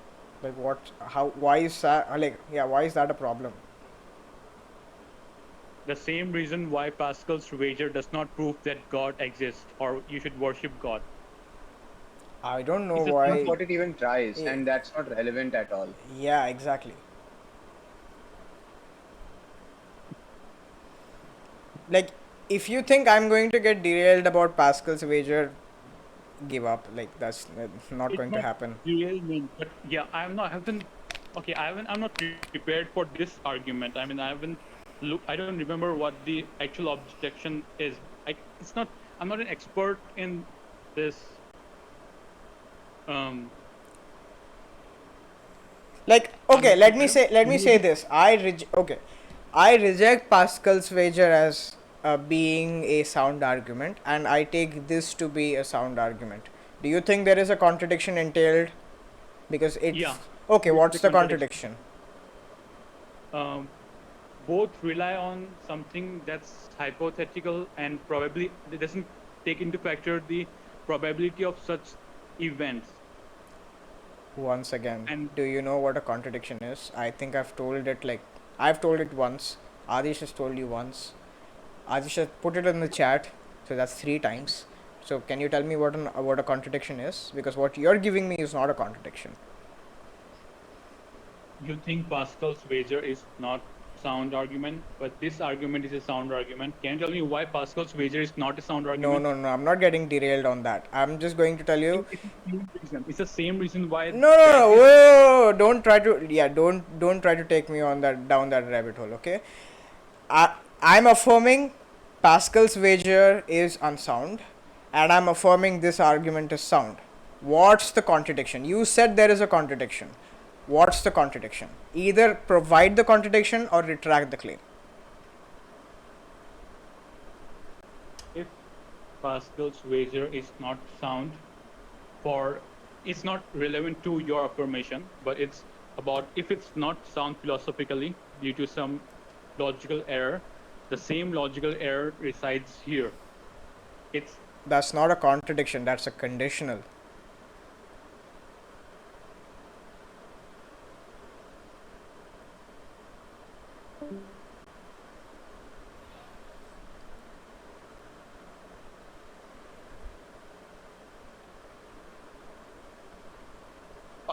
Like what? How? Why is that? Like yeah. Why is that a problem? The same reason why Pascal's wager does not prove that God exists or you should worship God. I don't know It's the That's why. not what it even tries, Yeah. and that's not relevant at all. Yeah. Exactly. Like if you think I'm going to get derailed about Pascal's wager, give up. Like that's not It's going to not happen. real, but yeah, I'm not prepared for this argument. I mean, I don't remember what the actual objection is. I'm not an expert in this. Um, Like okay, let me say maybe- this. I reject Pascal's wager as being a sound argument, and I take this to be a sound argument. Do you think there is a contradiction entailed? Because it's Yeah, okay. it's What's a the contradiction. contradiction? Both rely on something that's hypothetical and probably it doesn't take into factor the probability of such events. Once again, And do you know what a contradiction is? I think I've told it once. Adish has told you once. Adish has put it in the chat, so that's 3 times. So can you tell me what a contradiction is? Because what you're giving me is not a contradiction. you think Pascal's wager is not sound argument, but this argument is a sound argument. Can you tell me why Pascal's wager is not a sound No, argument? no, no. I'm not getting derailed on that. I'm just going to tell you. It's the same reason. It's the same reason why No, no, that no. is Whoa, don't try to. Yeah, don't try to take me on that down that rabbit hole. Okay. I'm affirming Pascal's wager is unsound, and I'm affirming this argument is sound. What's the contradiction? You said there is a contradiction. What's the contradiction? Either provide the contradiction or retract the claim. if Pascal's wager is not sound for it's not relevant to your affirmation, but it's about if it's not sound philosophically due to some logical error, the same logical error resides here. It's That's not a contradiction, that's a conditional.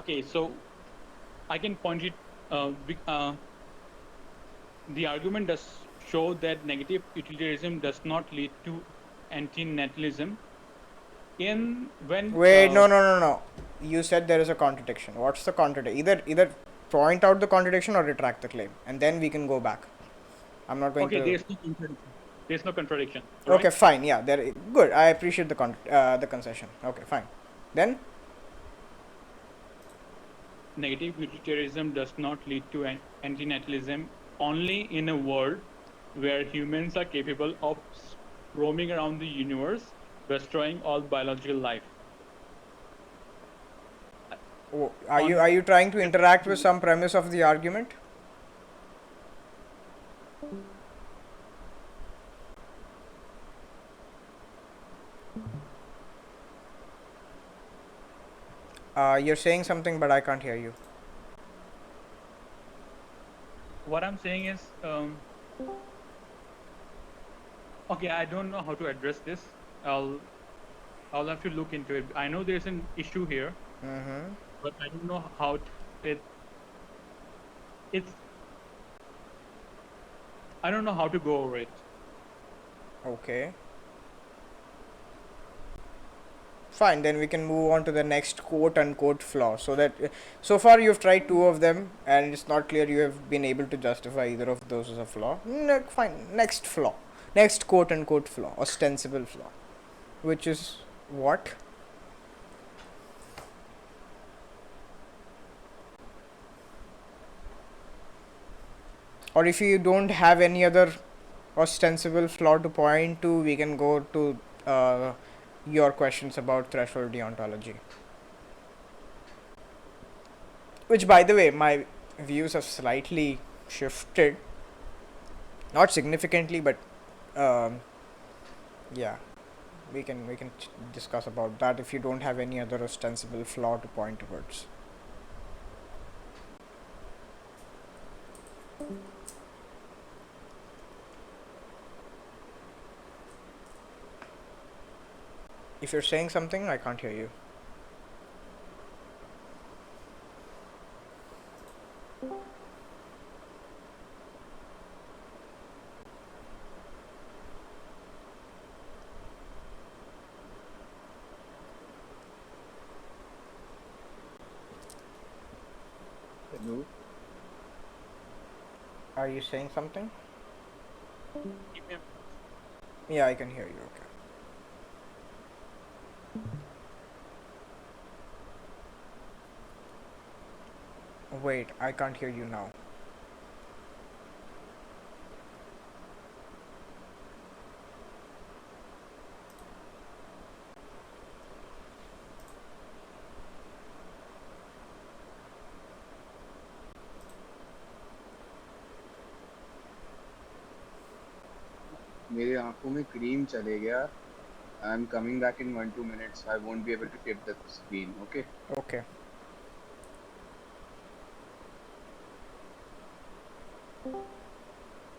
okay, so I can point it. The argument does show that negative utilitarianism does not lead to antinatalism. In when Wait, no. You said there is a contradiction. What's the contradiction? Either point out the contradiction or retract the claim, and then we can go back. I'm not going Okay, to. there's no contradiction. There's no contradiction. Okay, Right? fine. Yeah, there. Good. I appreciate the concession. Okay, fine. Then Negative utilitarianism does not lead to an antinatalism only in a world where humans are capable of roaming around the universe, destroying all biological life. are you trying to interact with some premise of the argument? You're saying something, but I can't hear you. What I'm saying is, okay, I don't know how to address this. I'll have to look into it. I know there's an issue here, Mm-hmm. but I don't know how it's I don't know how to go over it. Okay. Fine, then we can move on to the next quote unquote flaw. So that so far you've tried two of them, and it's not clear you have been able to justify either of those as a flaw. Fine, next flaw, next quote unquote flaw, ostensible flaw, which is what? Or if you don't have any other ostensible flaw to point to, we can go to your questions about threshold deontology. Which, by the way, my views have slightly shifted, not significantly, but um, yeah, we can discuss about that if you don't have any other ostensible flaw to point towards. If you're saying something, I can't hear you. Hello. Are you saying something? Give me a- Yeah, I can hear you. Okay. Wait, I can't hear you now. मेरे आंखों में cream चले गया. I'm coming back in 1-2 minutes. I won't be able to tip the screen. Okay. Okay.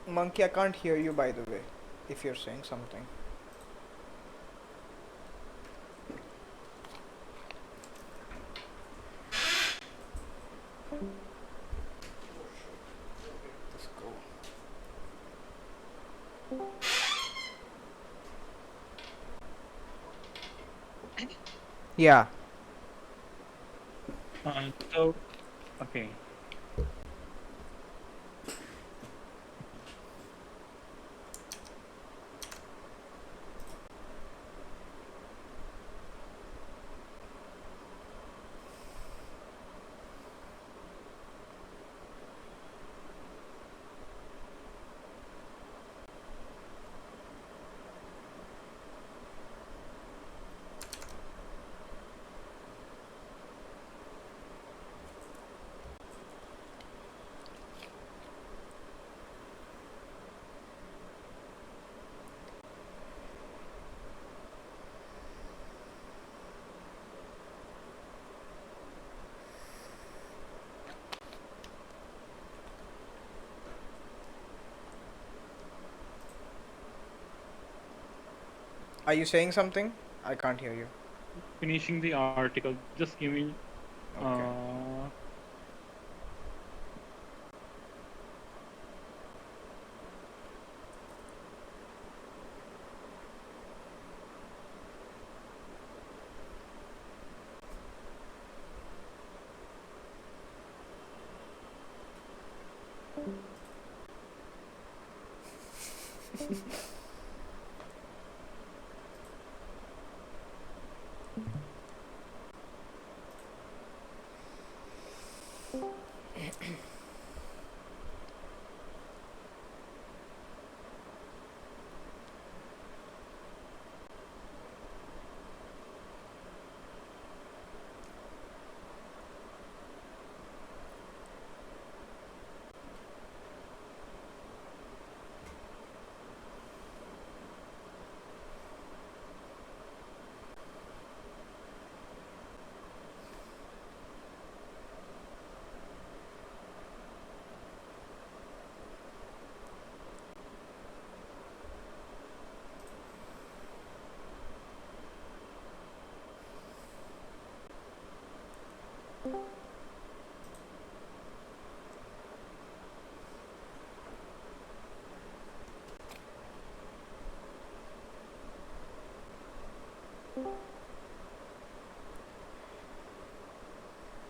Monkey, I can't hear you, by the way, if you're saying something. Let's go. Yeah. So, okay. Are you saying something? I can't hear you. Finishing the article. Just give me. Okay.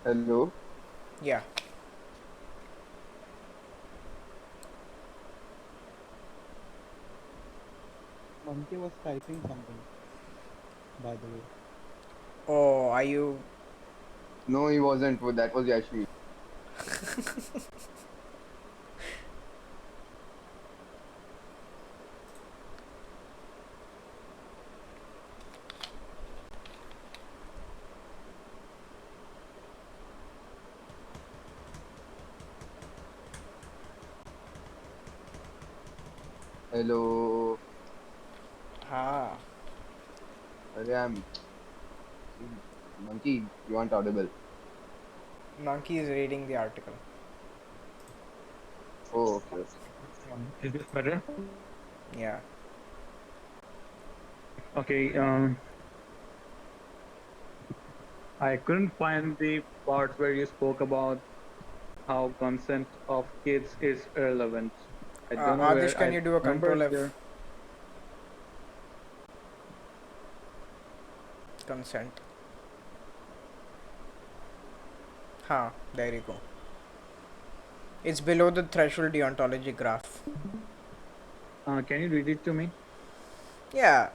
Hello. Yeah. Monkey was typing something, by the way. Oh, are you? No, he wasn't. That was Yashi. Hello. Ah, Arey, Monkey, you aren't audible. Monkey is reading the article. Oh, okay. Is this better? Yeah. Okay. I couldn't find the parts where you spoke about how consent of kids is irrelevant. I don't know Adish, where. can I you do a remember control F? there. Consent. Huh, there you go. It's below the threshold deontology graph. Can you read it to me? Yeah.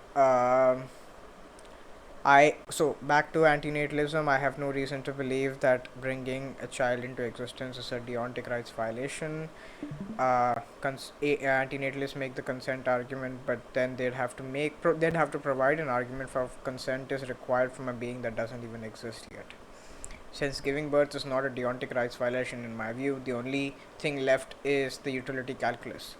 So back to antinatalism. I have no reason to believe that bringing a child into existence is a deontic rights violation. Antinatalists make the consent argument, but then they'd have to provide an argument for consent is required from a being that doesn't even exist yet. Since giving birth is not a deontic rights violation in my view, the only thing left is the utility calculus.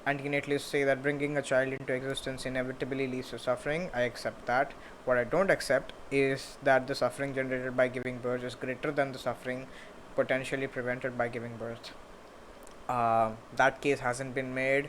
Antinatalists say that bringing a child into existence inevitably leads to suffering. I accept that. What I don't accept is that the suffering generated by giving birth is greater than the suffering potentially prevented by giving birth. That case hasn't been made,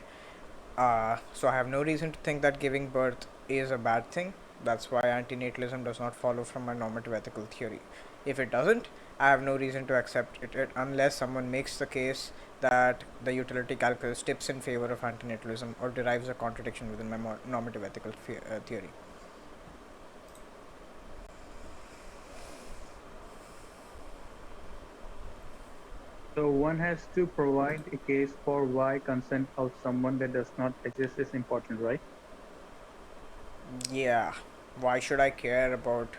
so I have no reason to think that giving birth is a bad thing. That's why antinatalism does not follow from my normative ethical theory. If it doesn't, I have no reason to accept it unless someone makes the case that the utility calculus tips in favor of antinatalism or derives a contradiction within my normative ethical theory. So one has to provide a case for why consent of someone that does not exist is important, right? Yeah, why should I care about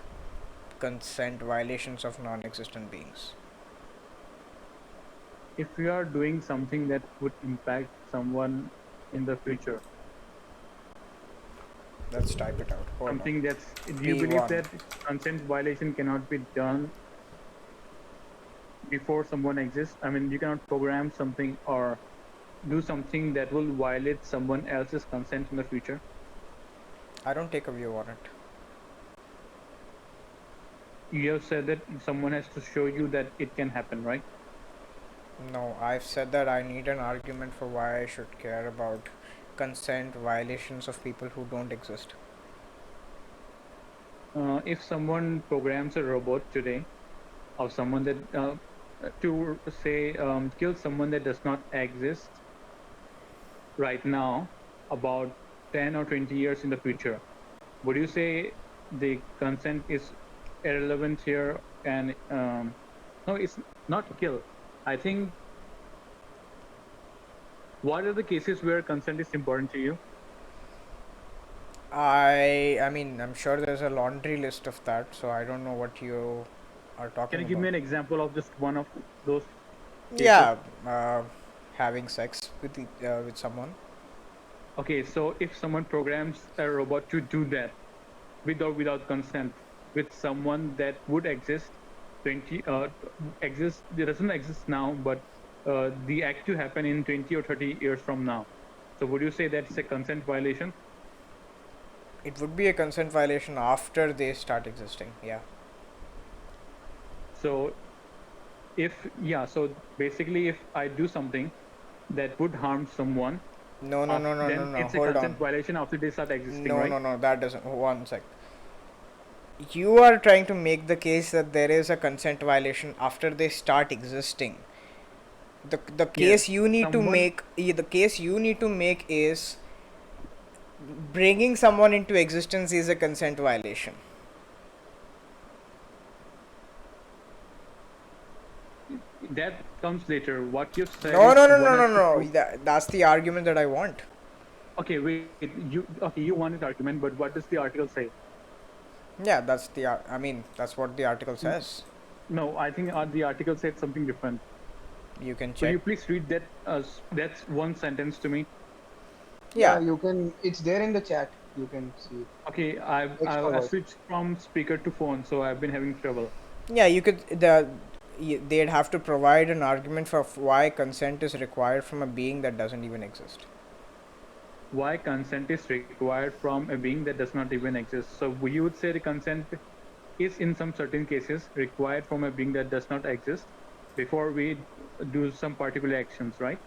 consent violations of non existent beings? If you are doing something that would impact someone in the future, Let's type it out. Hold on. something that's, do you believe P1. that consent violation cannot be done before someone exists? I mean, you cannot program something or do something that will violate someone else's consent in the future. I don't take a view on it. You have said that someone has to show you that it can happen, right? No, I've said that I need an argument for why I should care about consent violations of people who don't exist. If someone programs a robot today of someone that to say kill someone that does not exist right now, about 10 or 20 years in the future, would you say the consent is irrelevant here? And no, it's not kill. I think, what are the cases where consent is important to you? I mean, I'm sure there's a laundry list of that, so I don't know what you are Can talking you give me about. an example of just one of those cases? Yeah, having sex with someone. Okay, so if someone programs a robot to do that with or without consent with someone that would exist 20 exist it doesn't exist now, but the act to happen in 20 or 30 years from now. So would you say that's a consent violation? It would be a consent violation after they start existing. Yeah. So if yeah, so basically if I do something that would harm someone, No, no, no, no, no, then no. it's a Hold on. consent violation after they start existing, No, right? no, no. That doesn't. One sec. You are trying to make the case that there is a consent violation after they start existing. The Yes, case you need to someone. make. The case you need to make is bringing someone into existence is a consent violation. That comes later. What you've said No, is no, no, one no, has no, to no. prove. That's the argument that I want. Okay, wait. You wanted argument, but what does the article say? Yeah, that's the. I mean, that's what the article says. No, I think the article said something different. You can Could check. you please read that? That's one sentence to me. Yeah, Yeah. you can. It's there in the chat. You can see it. Okay, Text or I voice. switched from speaker to phone, so I've been having trouble. Yeah, you could. They'd have to provide an argument for why consent is required from a being that doesn't even exist. Why consent is required from a being that does not even exist? So you would say the consent is in some certain cases required from a being that does not exist before we do some particular actions, right?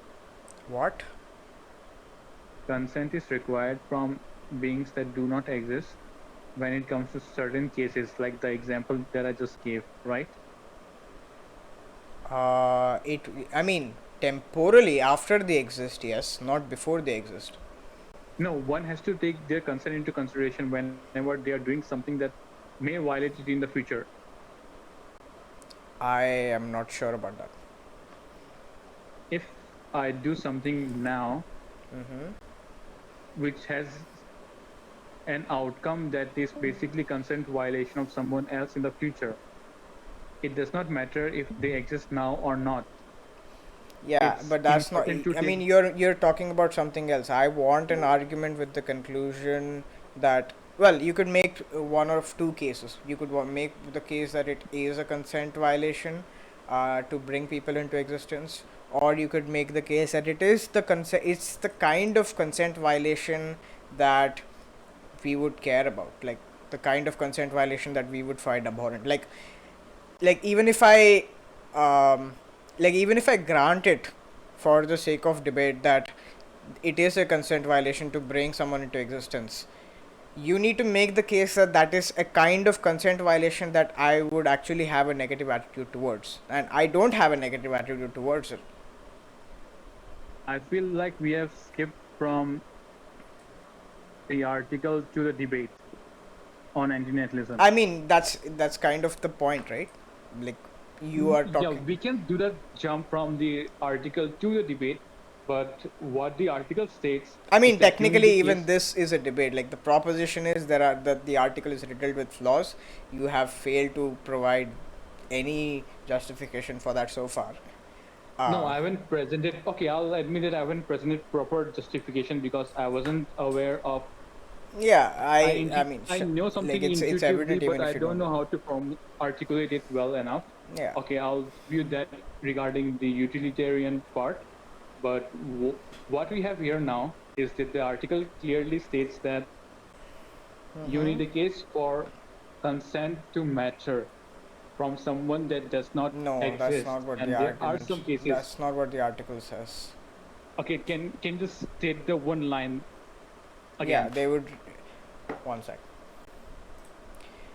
What? Consent is required from beings that do not exist when it comes to certain cases, like the example that I just gave, right? It. I mean, temporally after they exist, yes, not before they exist. No, one has to take their consent into consideration whenever they are doing something that may violate it in the future. I am not sure about that. If I do something now Mm-hmm. which has an outcome that is basically consent violation of someone else in the future, it does not matter if they exist now or not. Yeah, It's but that's not. important to I take. mean, you're talking about something else. I want an argument with the conclusion that, well, you could make one of two cases. You could make the case that it is a consent violation to bring people into existence, or you could make the case that it is the consent. It's the kind of consent violation that we would care about, like the kind of consent violation that we would find abhorrent. Like even if I um, even if I grant it for the sake of debate that it is a consent violation to bring someone into existence, you need to make the case that that is a kind of consent violation that I would actually have a negative attitude towards, and I don't have a negative attitude towards it. I feel like we have skipped from the article to the debate on antinatalism. I mean, that's kind of the point, right? Like, you are Yeah, talking. we can do the jump from the article to the debate, but what the article states I is mean, that you need technically, a even case. this is a debate. Like, the proposition is there are that the article is riddled with flaws. You have failed to provide any justification for that so far. No, Uh, I haven't presented. Okay, I'll admit that I haven't presented proper justification because I wasn't aware of. yeah, I mean, I know like something it's intuitively, evident but even I if you don't don't know know. how to articulate it well enough. Yeah. Okay, I'll view that regarding the utilitarian part. But what we have here now is that the article clearly states that you Mm-hmm. need a case for consent to matter from someone that does not No, that's not exist, what the and there are argument. some cases. That's not what the article says. Okay, can you just state the one line Yeah, again? they would. One sec.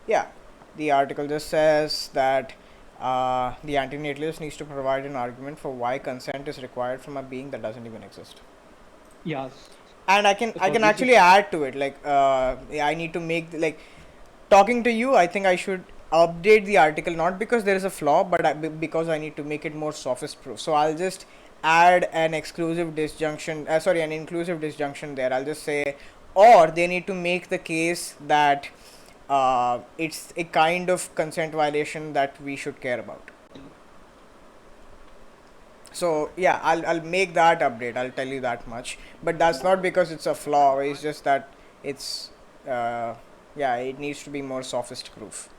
Yeah, the article just says that the antinatalist needs to provide an argument for why consent is required from a being that doesn't even exist. Yes. And I So can this actually is add to it. Like, I need to make like talking to you. I think I should update the article not because there is a flaw, but because I need to make it more sophist proof. So I'll just add an exclusive disjunction. Sorry, an inclusive disjunction there. I'll just say or they need to make the case that it's a kind of consent violation that we should care about. So yeah, I'll make that update, I'll tell you that much, but that's not because it's a flaw, it's just that it's yeah, it needs to be more sophist proof.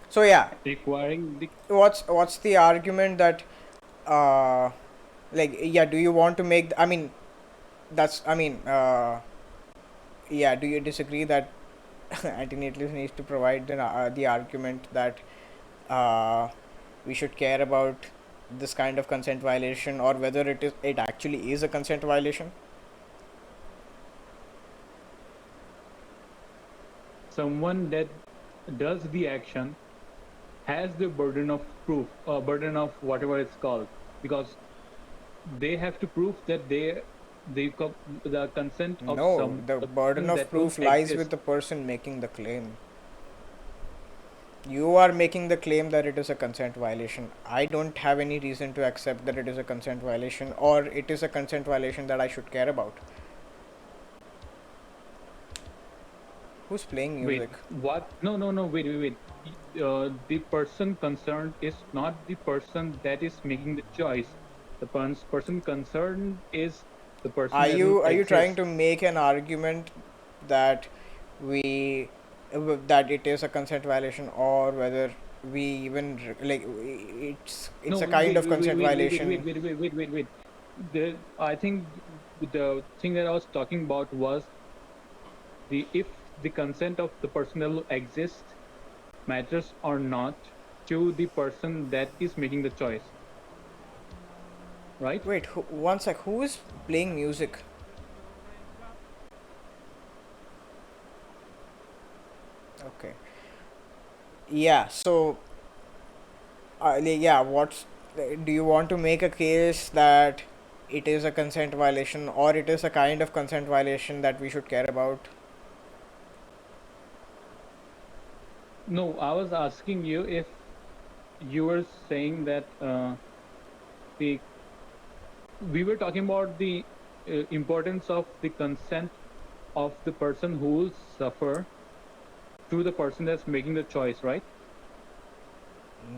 So yeah, requiring the what's the argument that uh like, yeah, do you want to make I mean that's I mean yeah, do you disagree that anti-natalist needs to provide the argument that uh, we should care about this kind of consent violation, or whether it actually is a consent violation? someone that does the action has the burden of proof, burden of whatever it's called, because they have to prove that the consent of No, the the burden person of that proof will lies with exist. the person making the claim. You are making the claim that it is a consent violation. I don't have any reason to accept that it is a consent violation, or it is a consent violation that I should care about. Who's playing Wait, music? what? No, no, no. Wait. The person concerned is not the person that is making the choice. The person concerned is the person that will Are you trying exist. to make an argument that we that it is a consent violation, or whether we even like it's No, a kind of consent violation? wait. I think the thing that I was talking about was if the consent of the person that will exist matters or not to the person that is making the choice, right? Wait, one sec. Who is playing music? Okay. Yeah. So, yeah. What's do you want to make a case that it is a consent violation, or it is a kind of consent violation that we should care about? No, I was asking you if you were saying that the we were talking about the importance of the consent of the person who will suffer to the person that's making the choice, right?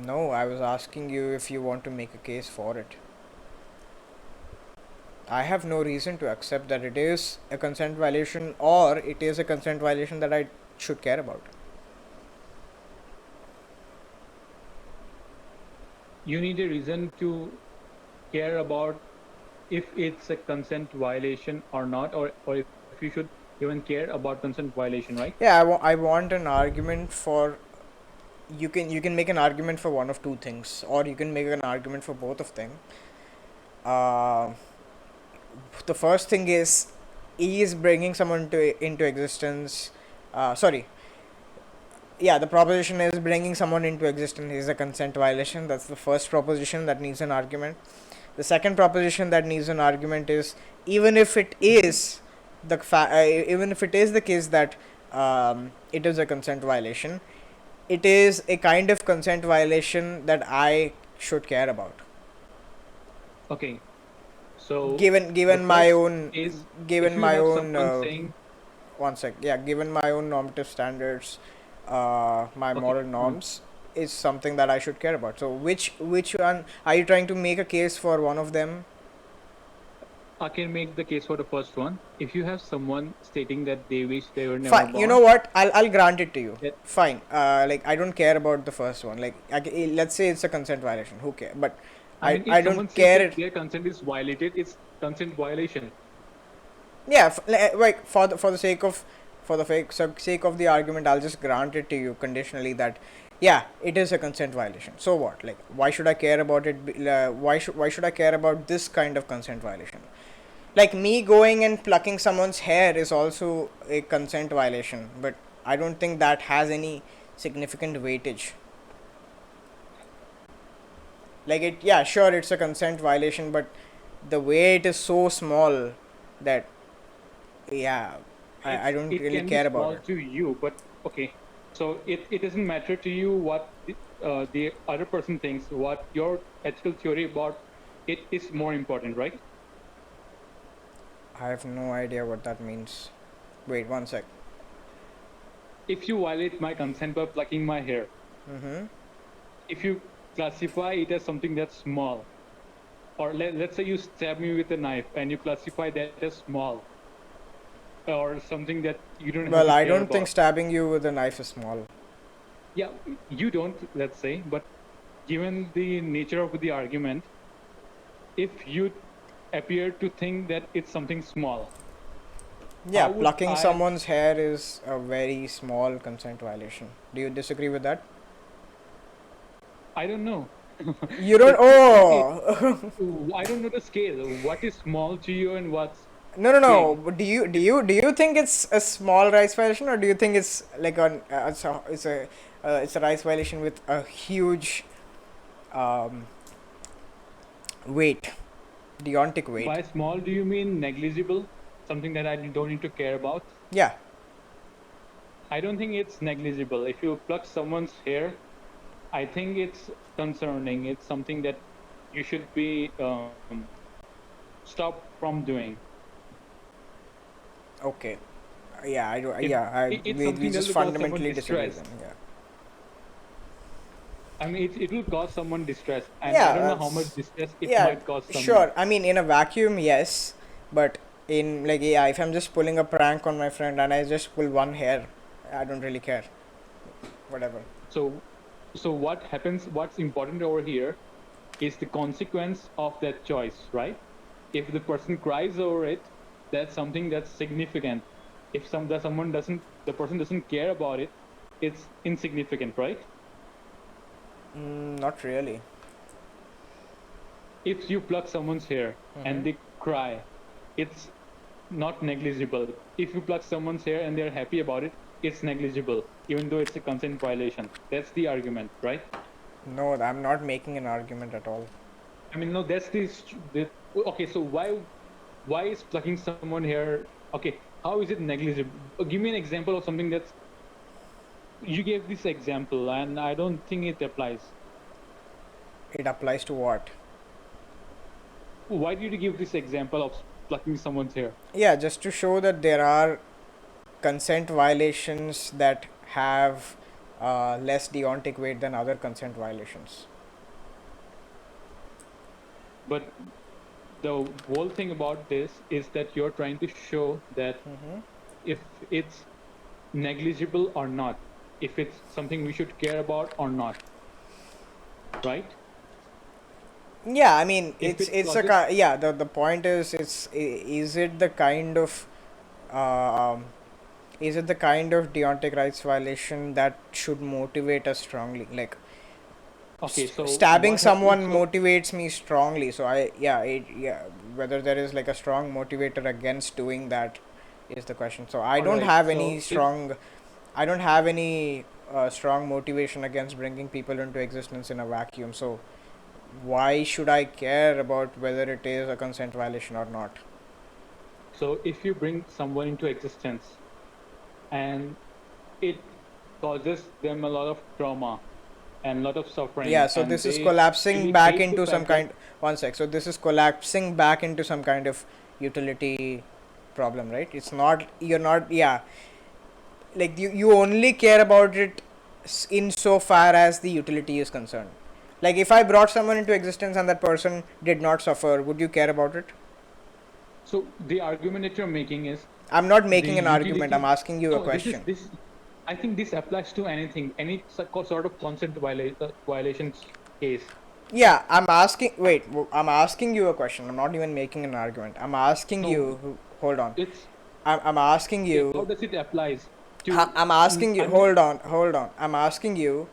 No, I was asking you if you want to make a case for it. I have no reason to accept that it is a consent violation, or it is a consent violation that I should care about. You need a reason to care about if it's a consent violation or not, or if you should even care about consent violation, right? Yeah, I want an argument for. You can make an argument for one of two things, or you can make an argument for both of them. Uh, the first thing is, he is bringing someone into existence. Sorry, yeah, the proposition is bringing someone into existence is a consent violation. That's the first proposition that needs an argument. The second proposition that needs an argument is, even if it is even if it is the case that it is a consent violation, it is a kind of consent violation that I should care about. Okay, so Given the given my first own is if given you my have own someone saying, one sec. Yeah, given my own normative standards, my okay, moral norms is something that I should care about. So which one are you trying to make a case for? One of them? I can make the case for the first one. If you have someone stating that they wish they were never Fine. You know born, what? I'll grant it to you. that Fine. Like, I don't care about the first one. Like, let's say it's a consent violation. Who cares? But I mean, if I someone don't says care that it. their consent is violated, it's consent violation. Yeah. Like, for the sake of sake of the argument, I'll just grant it to you conditionally that, yeah, it is a consent violation. So what? Like, why should I care about it? Why should I care about this kind of consent violation? Like, me going and plucking someone's hair is also a consent violation, but I don't think that has any significant weightage. Like, it, yeah, sure, it's a consent violation, but the way it is so small that, yeah, I don't It really can be care about small it. to you, but okay. So it doesn't matter to you what the other person thinks. What your ethical theory about it is more important, right? I have no idea what that means. Wait, one sec. If you violate my consent by plucking my hair, Mm-hmm. if you classify it as something that's small, or let's say you stab me with a knife and you classify that as small, or something that you don't have Well, to I care don't think about. stabbing you with a knife is small. Yeah, you don't, let's say, but given the nature of the argument, if you appear to think that it's something small, Yeah, how would plucking someone's hair is a very small consent violation. Do you disagree with that? I don't know. You don't. Okay, Oh. I don't know the scale. What is small to you and what's No, no, no. big? But do you think it's a small rights violation, or do you think it's like it's a rights violation with a huge um, weight, deontic weight? By small, do you mean negligible? Something that I don't need to care about? Yeah. I don't think it's negligible. If you pluck someone's hair, I think it's concerning. It's something that you should be stopped from doing. Okay. Yeah. I do. It, Yeah. it's We something that just will cause someone fundamentally disagree distress. then. Yeah. I mean, it will cause someone distress, and I Yeah. don't know how much That's. distress it Yeah. might cause someone. Sure. I mean, in a vacuum, yes, but in like yeah, if I'm just pulling a prank on my friend and I just pull one hair, I don't really care. Whatever. So, so what happens? What's important over here is the consequence of that choice, right? If the person cries over it, that's something that's significant. If the person doesn't care about it, it's insignificant, right? Not really. If you pluck someone's hair Mhm. and they cry, it's not negligible. If you pluck someone's hair and they're happy about it, it's negligible, even though it's a consent violation. That's the argument, right? No, I'm not making an argument at all. I mean, no, the okay. So why is plucking someone hair? Okay, how is it negligible? Give me an example of something that's you gave this example, and I don't think it applies. It applies to what? Why did you give this example of plucking someone's hair? Yeah, just to show that there are consent violations that have less deontic weight than other consent violations. But the whole thing about this is that you're trying to show that Mm-hmm. if it's negligible or not, if it's something we should care about or not, right? Yeah, I mean, If it's it it's a causes, yeah. The point is, is it the kind of um, is it the kind of deontic rights violation that should motivate us strongly? Like okay, so stabbing what happens? someone So motivates me strongly. So yeah, whether there is like a strong motivator against doing that is the question. So I all don't right, have any so it strong I don't have any strong motivation against bringing people into existence in a vacuum. So why should I care about whether it is a consent violation or not? so if you bring someone into existence and it causes them a lot of trauma and a lot of Yeah, suffering, so and this is they collapsing really back hate the into some fact that kind. One sec. So this is collapsing back into some kind of utility problem, right? It's not. You're not. Yeah, like you only care about it in so far as the utility is concerned. Like if I brought someone into existence and that person did not suffer, would you care about it? so the argument that you're making is I'm not the making an argument. I'm utility. asking you a No, question. this I think this applies to anything, any sort of consent violations case. Yeah, I'm asking. Wait, I'm asking you a question. I'm not even making an argument. I'm asking So you. Hold on. it's I'm asking okay. How you. does it applies to? I'm asking you. I mean, Hold on. I'm asking you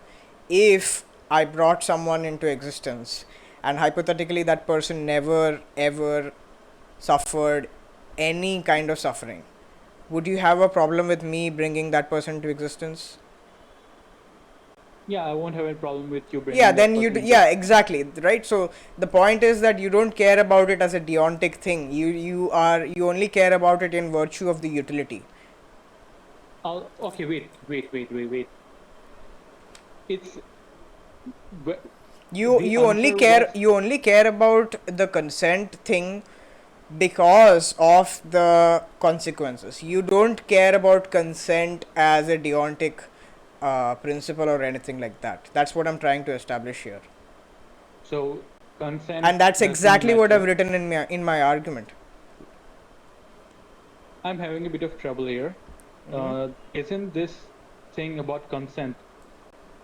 if I brought someone into existence and hypothetically that person never ever suffered any kind of suffering, would you have a problem with me bringing that person to existence? yeah, I won't have a problem with you Yeah, bringing that then person into yeah, existence. exactly, right? So the point is that you don't care about it as a deontic thing. You only care about it in virtue of the utility. Okay, wait. It's You the you only answer care was you only care about the consent thing because of the consequences. You don't care about consent as a deontic principle or anything like that. That's what I'm trying to establish here, So consent and that's doesn't exactly what I've matter. written in my argument. I'm having a bit of trouble here. Mhm. Isn't this thing about consent,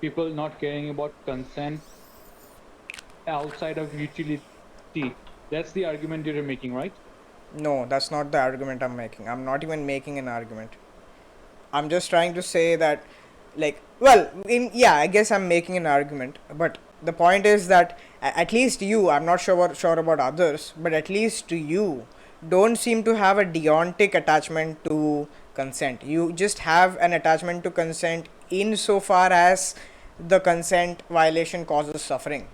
people not caring about consent outside of utility? That's the argument you're making, right? No, that's not the argument I'm making. I'm not even making an argument. I'm just trying to say that, like, well, I guess I'm making an argument, but the point is that at least you, I'm not sure about others, but at least you don't seem to have a deontic attachment to consent. You just have an attachment to consent insofar as the consent violation causes suffering,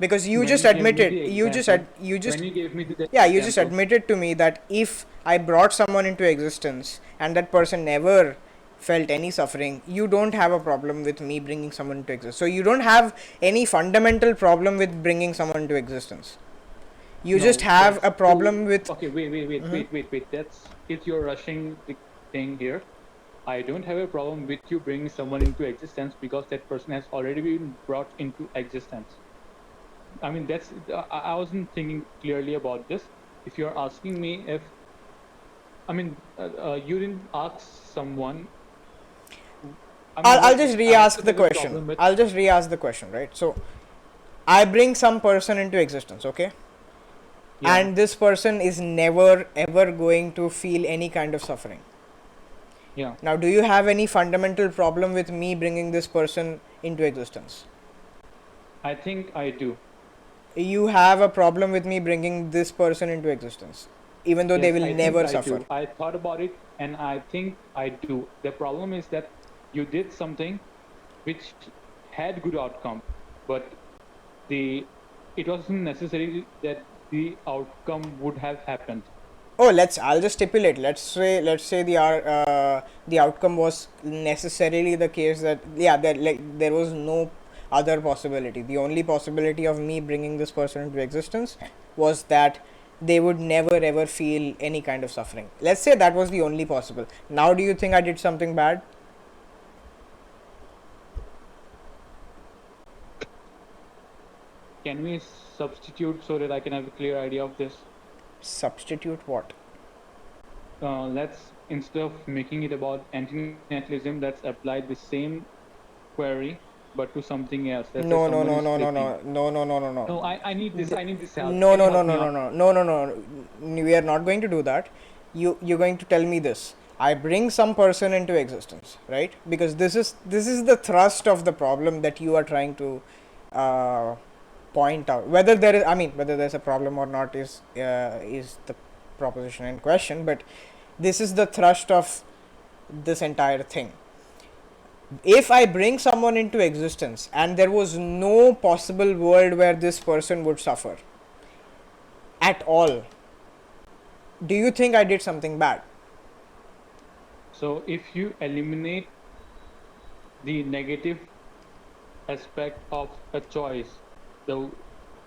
because you When just you gave me admitted the example, you just when you gave me the yeah, you just example, admitted to me that if I brought someone into existence and that person never felt any suffering, you don't have a problem with me bringing someone into existence. So you don't have any fundamental problem with bringing someone into existence. You just no, have that's a too. problem with. Okay, wait. That's if you're rushing the thing here. I don't have a problem with you bringing someone into existence because that person has already been brought into existence. I mean, I wasn't thinking clearly about this. If you're asking me if, I mean, you didn't ask someone. I mean, I'll just I re-ask also the have a question. problem with. I'll just re-ask the question, right? So I bring some person into existence, okay? Yeah, And this person is never ever going to feel any kind of suffering. yeah. Now, do you have any fundamental problem with me bringing this person into existence? I think I do. You have a problem with me bringing this person into existence, even though they Yes, will I think never I suffer. do. I thought about it and I think I do. The problem is that you did something which had good outcome, but the it wasn't necessary that the outcome would have happened. Oh, I'll just stipulate. Let's say the outcome was necessarily the case that, yeah, there was no other possibility. The only possibility of me bringing this person into existence was that they would never ever feel any kind of suffering. Let's say that was the only possible. Now, do you think I did something bad? Can we substitute so that I can have a clear idea of this? Substitute what? Let's, instead of making it about antinatalism, let's apply the same query but to something else. Let's say No, no, someone no, is no, no, sleeping. no, no, no, no, no, no. No, I need this. I need this help. No, Can you no, no, help no, me no, out? no, no, no, no. We are not going to do that. You're going to tell me this. I bring some person into existence, right? Because this is the thrust of the problem that you are trying to uh, point out. Whether there's a problem or not is the proposition in question. But this is the thrust of this entire thing. If I bring someone into existence and there was no possible world where this person would suffer at all, do you think I did something bad? So if you eliminate the negative aspect of a choice, the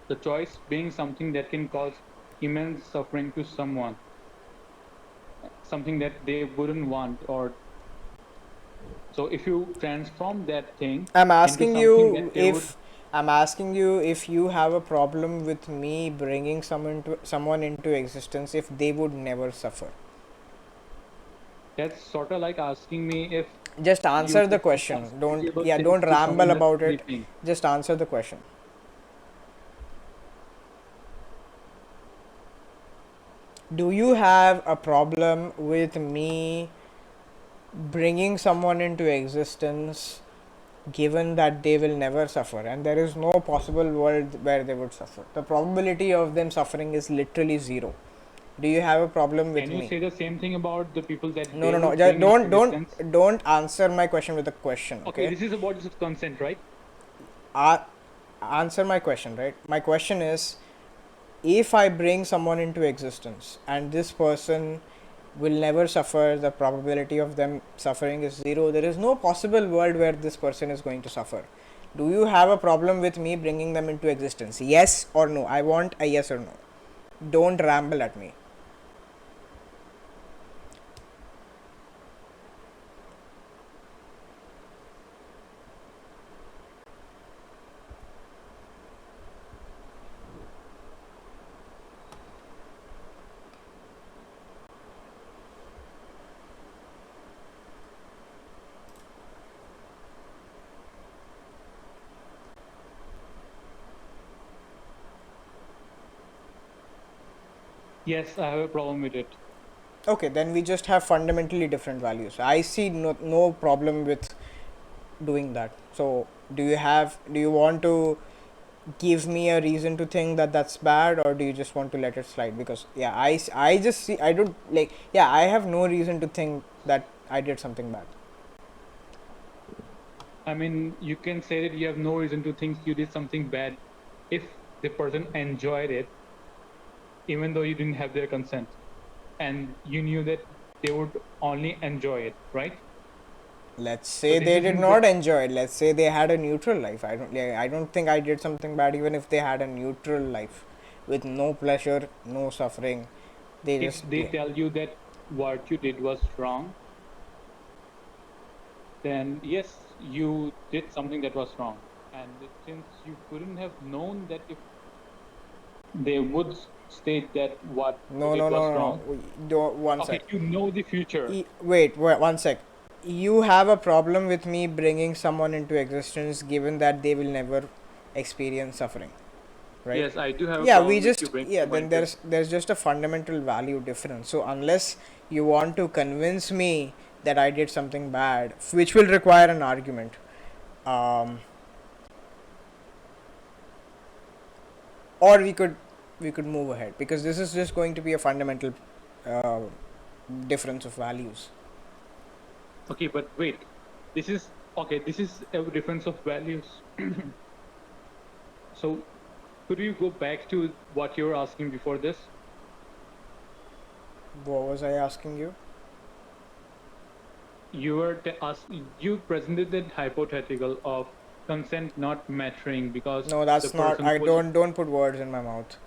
the choice being something that can cause immense suffering to someone, something that they wouldn't want, or so if you transform that thing I'm into asking something that you they would. if I'm asking you if you have a problem with me bringing someone into existence if they would never suffer. That's sort of like asking me if Just you answer the can do question. some Don't invisible yeah, things don't to someone ramble that's about it. sleeping. Just answer the question. Do you have a problem with me bringing someone into existence given that they will never suffer and there is no possible world where they would suffer? The probability of them suffering is literally zero. Do you have a problem with Can you me? say the same thing about the people that No, they no, no. would bring into existence? Don't answer my question with a question. Okay, Okay. this is about just consent, right? Uh, Answer my question. Right. My question is, if I bring someone into existence and this person will never suffer, the probability of them suffering is zero. There is no possible world where this person is going to suffer. Do you have a problem with me bringing them into existence? Yes or no? I want a yes or no. Don't ramble at me. Yes, I have a problem with it. Okay, then we just have fundamentally different values. I see no problem with doing that. So, do you want to give me a reason to think that that's bad, or do you just want to let it slide? Because yeah, I just see, I don't like, yeah, I have no reason to think that I did something bad. I mean, you can say that you have no reason to think you did something bad if the person enjoyed it, even though you didn't have their consent, and you knew that they would only enjoy it, right? Let's So say this they did isn't the, not enjoy it. Let's say they had a neutral life. I don't think I did something bad even if they had a neutral life with no pleasure, no suffering. They if just, they yeah. tell you that what you did was wrong, then yes, you did something that was wrong. And since you couldn't have known that if they would state that what you No, did no, was no, no, wrong, no. One okay, sec. you know the future. Wait, one sec. You have a problem with me bringing someone into existence given that they will never experience suffering, right? Yes, I do have a Yeah, we problem with you just, bringing yeah, someone then into. there's just a fundamental value difference. So unless you want to convince me that I did something bad, which will require an argument, um, or we could move ahead, because this is just going to be a fundamental uh, difference of values. Okay, but wait, this is okay. This is a difference of values. So could you go back to what you were asking before this? What was I asking you? You were you presented that hypothetical of consent not mattering because No, the that's not. person I could. don't put words in my mouth.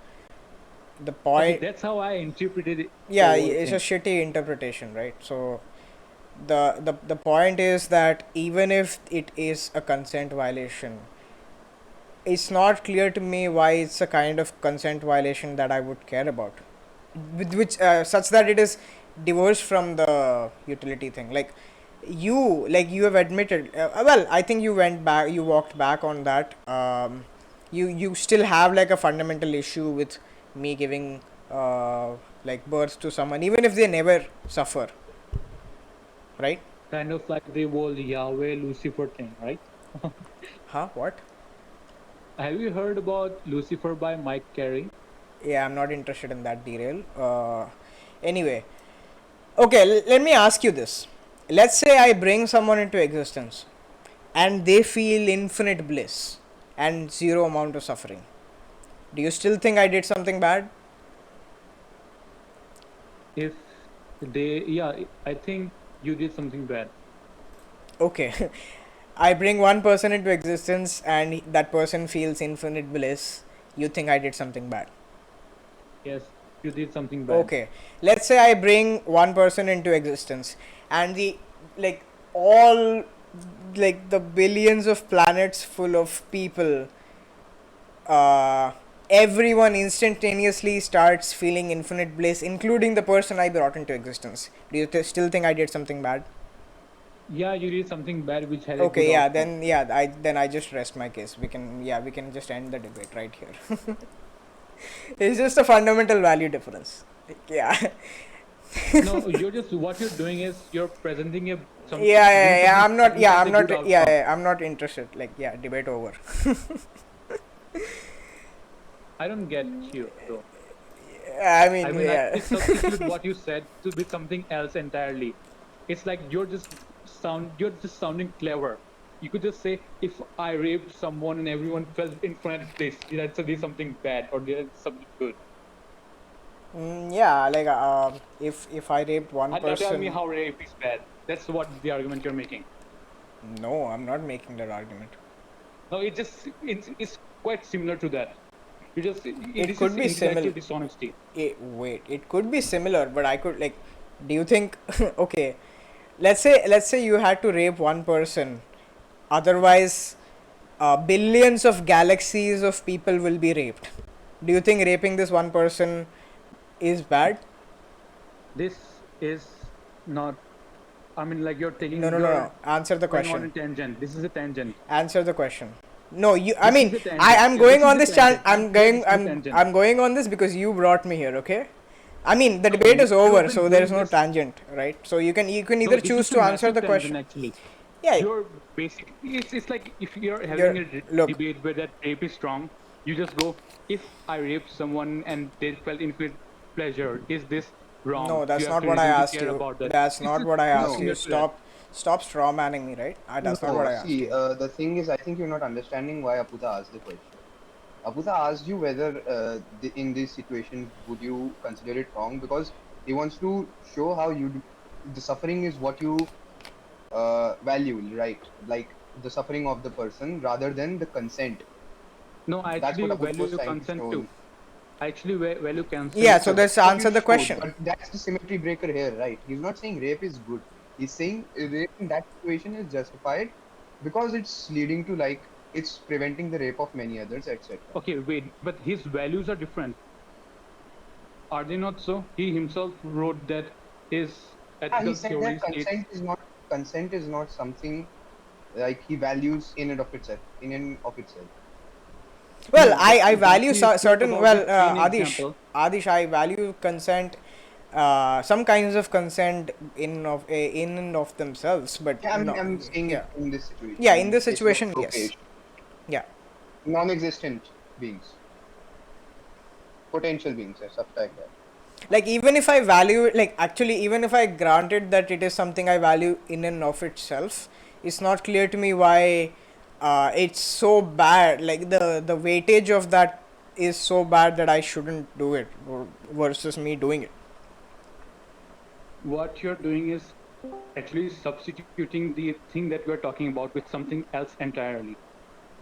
The Okay, point, that's how I interpreted the yeah, whole it's a thing. shitty interpretation, right? So the point is that even if it is a consent violation, it's not clear to me why it's a kind of consent violation that I would care about, with which such that it is divorced from the utility thing. Like you have admitted, well, I think you walked back on that. You still have like a fundamental issue with me giving like birth to someone even if they never suffer, right? Kind of like the whole Yahweh Lucifer thing, right? Huh, what? Have you heard about Lucifer by Mike Carey? Yeah, I'm not interested in that derail. Anyway, okay, let me ask you this. Let's say I bring someone into existence and they feel infinite bliss and zero amount of suffering. Do you still think I did something bad? If they, yeah, I think you did something bad. Okay. I bring one person into existence and that person feels infinite bliss. You think I did something bad? Yes, you did something bad. Okay. Let's say I bring one person into existence and the like all like the billions of planets full of people, uh, everyone instantaneously starts feeling infinite bliss, including the person I brought into existence. Do you still think I did something bad? Yeah, you did something bad which had a good Okay, yeah, outcome. then yeah, I just rest my case. We can just end the debate right here. It's just a fundamental value difference. Yeah. No, you're just what you're doing is you're presenting a some doing Yeah. something I'm bad not. which Yeah, has I'm a good not. outcome. I'm not interested. Like, yeah, debate over. I don't get you though. I I mean, mean, I yeah. could substitute what you said to be something else entirely. It's like you're just sounding clever. You could just say, if I raped someone and everyone felt infinite bliss, did I say something bad or did I do something good? Yeah. Like, if I raped one And now tell me person, how rape is bad. That's what the argument you're making. no, I'm not making that argument. No, it's quite similar to that. It This could is be similar. intellectual dishonesty. Wait, it could be similar, but I could like. Do you think? Okay, let's say you had to rape one person. Otherwise, billions of galaxies of people will be raped. Do you think raping this one person is bad? This is not. I mean, like No, no, no, no. you're Answer the going on question. a tangent. This is a tangent. Answer the question. No, you. I This mean, is a tangent. I'm Yeah, going this is on a this chan. tangent. I'm clear this is a tangent. I'm going on this because you brought me here. Okay. I mean, the No, debate is you have over, been so there is doing no this. tangent, right? So you can No, either this choose is a to answer massive the question. tangent actually. Yeah, You're basic. It's like if you're you're having a look. debate where that rape is wrong, you just go, if I raped someone and they felt infinite pleasure, is this wrong? No, You that's have not to what I reasonably asked care you. about that. That's not what I This is asked No, you. similar to that. Stop straw manning me, right? That's not what no. I asked See, you. the thing is, I think you're not understanding why Aputa asked the question. Aputa asked you whether in this situation would you consider it wrong because he wants to show how the suffering is what you value, right? Like the suffering of the person rather than the consent. No, I That's what actually Aputa was value trying to consent show. too. I actually value Yeah, consent so too. let's What you answer the showed, question. but that's the symmetry breaker here, right? He's not saying rape is good. He's saying rape in that situation is justified because it's leading to like it's preventing the rape of many others, etc. Okay, wait, but his values are different. Are they not so? He himself wrote that his Yeah, he ethical said that theory states. consent is not something like he values in and of itself. In and of itself. Well, No, but I value he spoke certain. about Well, this train Adish, example. I value consent. Some kinds of consent in and of themselves, but Yeah, no, I'm saying yeah, it in this situation, yeah. In in this case of situation, yes, procreation. yeah. Non-existent beings, potential beings, or stuff like that. Like even if I value it, like actually, even if I granted that it is something I value in and of itself, it's not clear to me why it's so bad. Like the weightage of that is so bad that I shouldn't do it, versus me doing it. What you're doing is actually substituting the thing that we're talking about with something else entirely.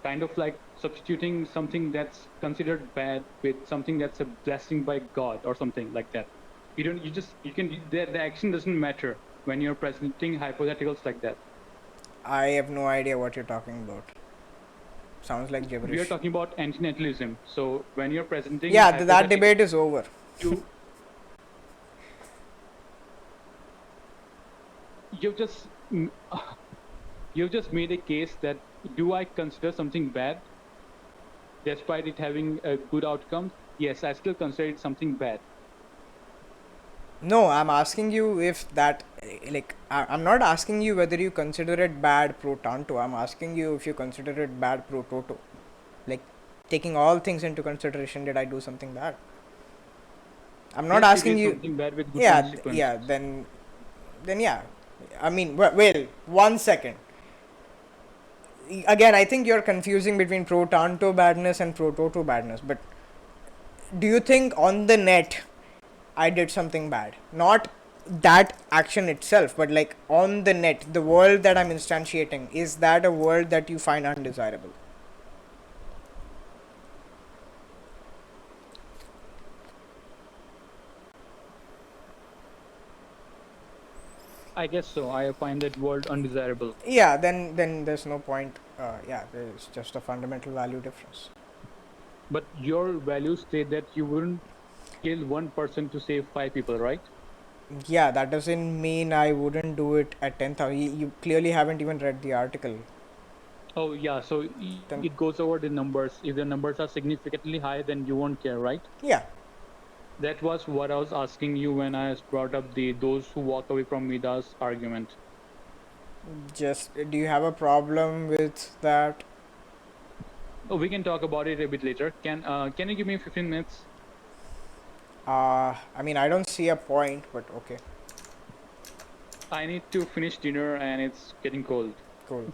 Kind of like substituting something that's considered bad with something that's a blessing by God or something like that. You don't, you can, the action doesn't matter when you're presenting hypotheticals like that. I have no idea what you're talking about. Sounds like We are gibberish. talking about antinatalism. So when you're presenting Yeah, that hypothetical, debate is over. you, you've just, you've just made a case that do I consider something bad despite it having a good outcome? Yes, I still consider it something bad. No, I'm asking you if that, like, I'm not asking you whether you consider it bad pro tanto. I'm asking you if you consider it bad pro toto. Like, taking all things into consideration, did I do something bad? I'm not Yes, you asking did you. something bad with good Yeah, yeah. consequences. Then yeah. I mean, well, 1 second. Again, I think you're confusing between pro tanto badness and pro toto badness. But do you think on the net I did something bad? Not that action itself, but like on the net, the world that I'm instantiating, is that a world that you find undesirable? I guess so. I find that word undesirable. Yeah, then there's no point. Yeah, there's just a fundamental value difference. But your values say that you wouldn't kill one person to save five people, right? Yeah, that doesn't mean I wouldn't do it at 10,000. You clearly haven't even read the article. Oh, yeah. So Then, it goes over the numbers. If the numbers are significantly high, then you won't care, right? yeah, That was what I was asking you when I brought up the those who walk away from Midas argument. just do you have a problem with that? Oh, we can talk about it a bit later. Can you give me 15 minutes? I mean, I don't see a point, but okay, I need to finish dinner and it's getting cold. cool.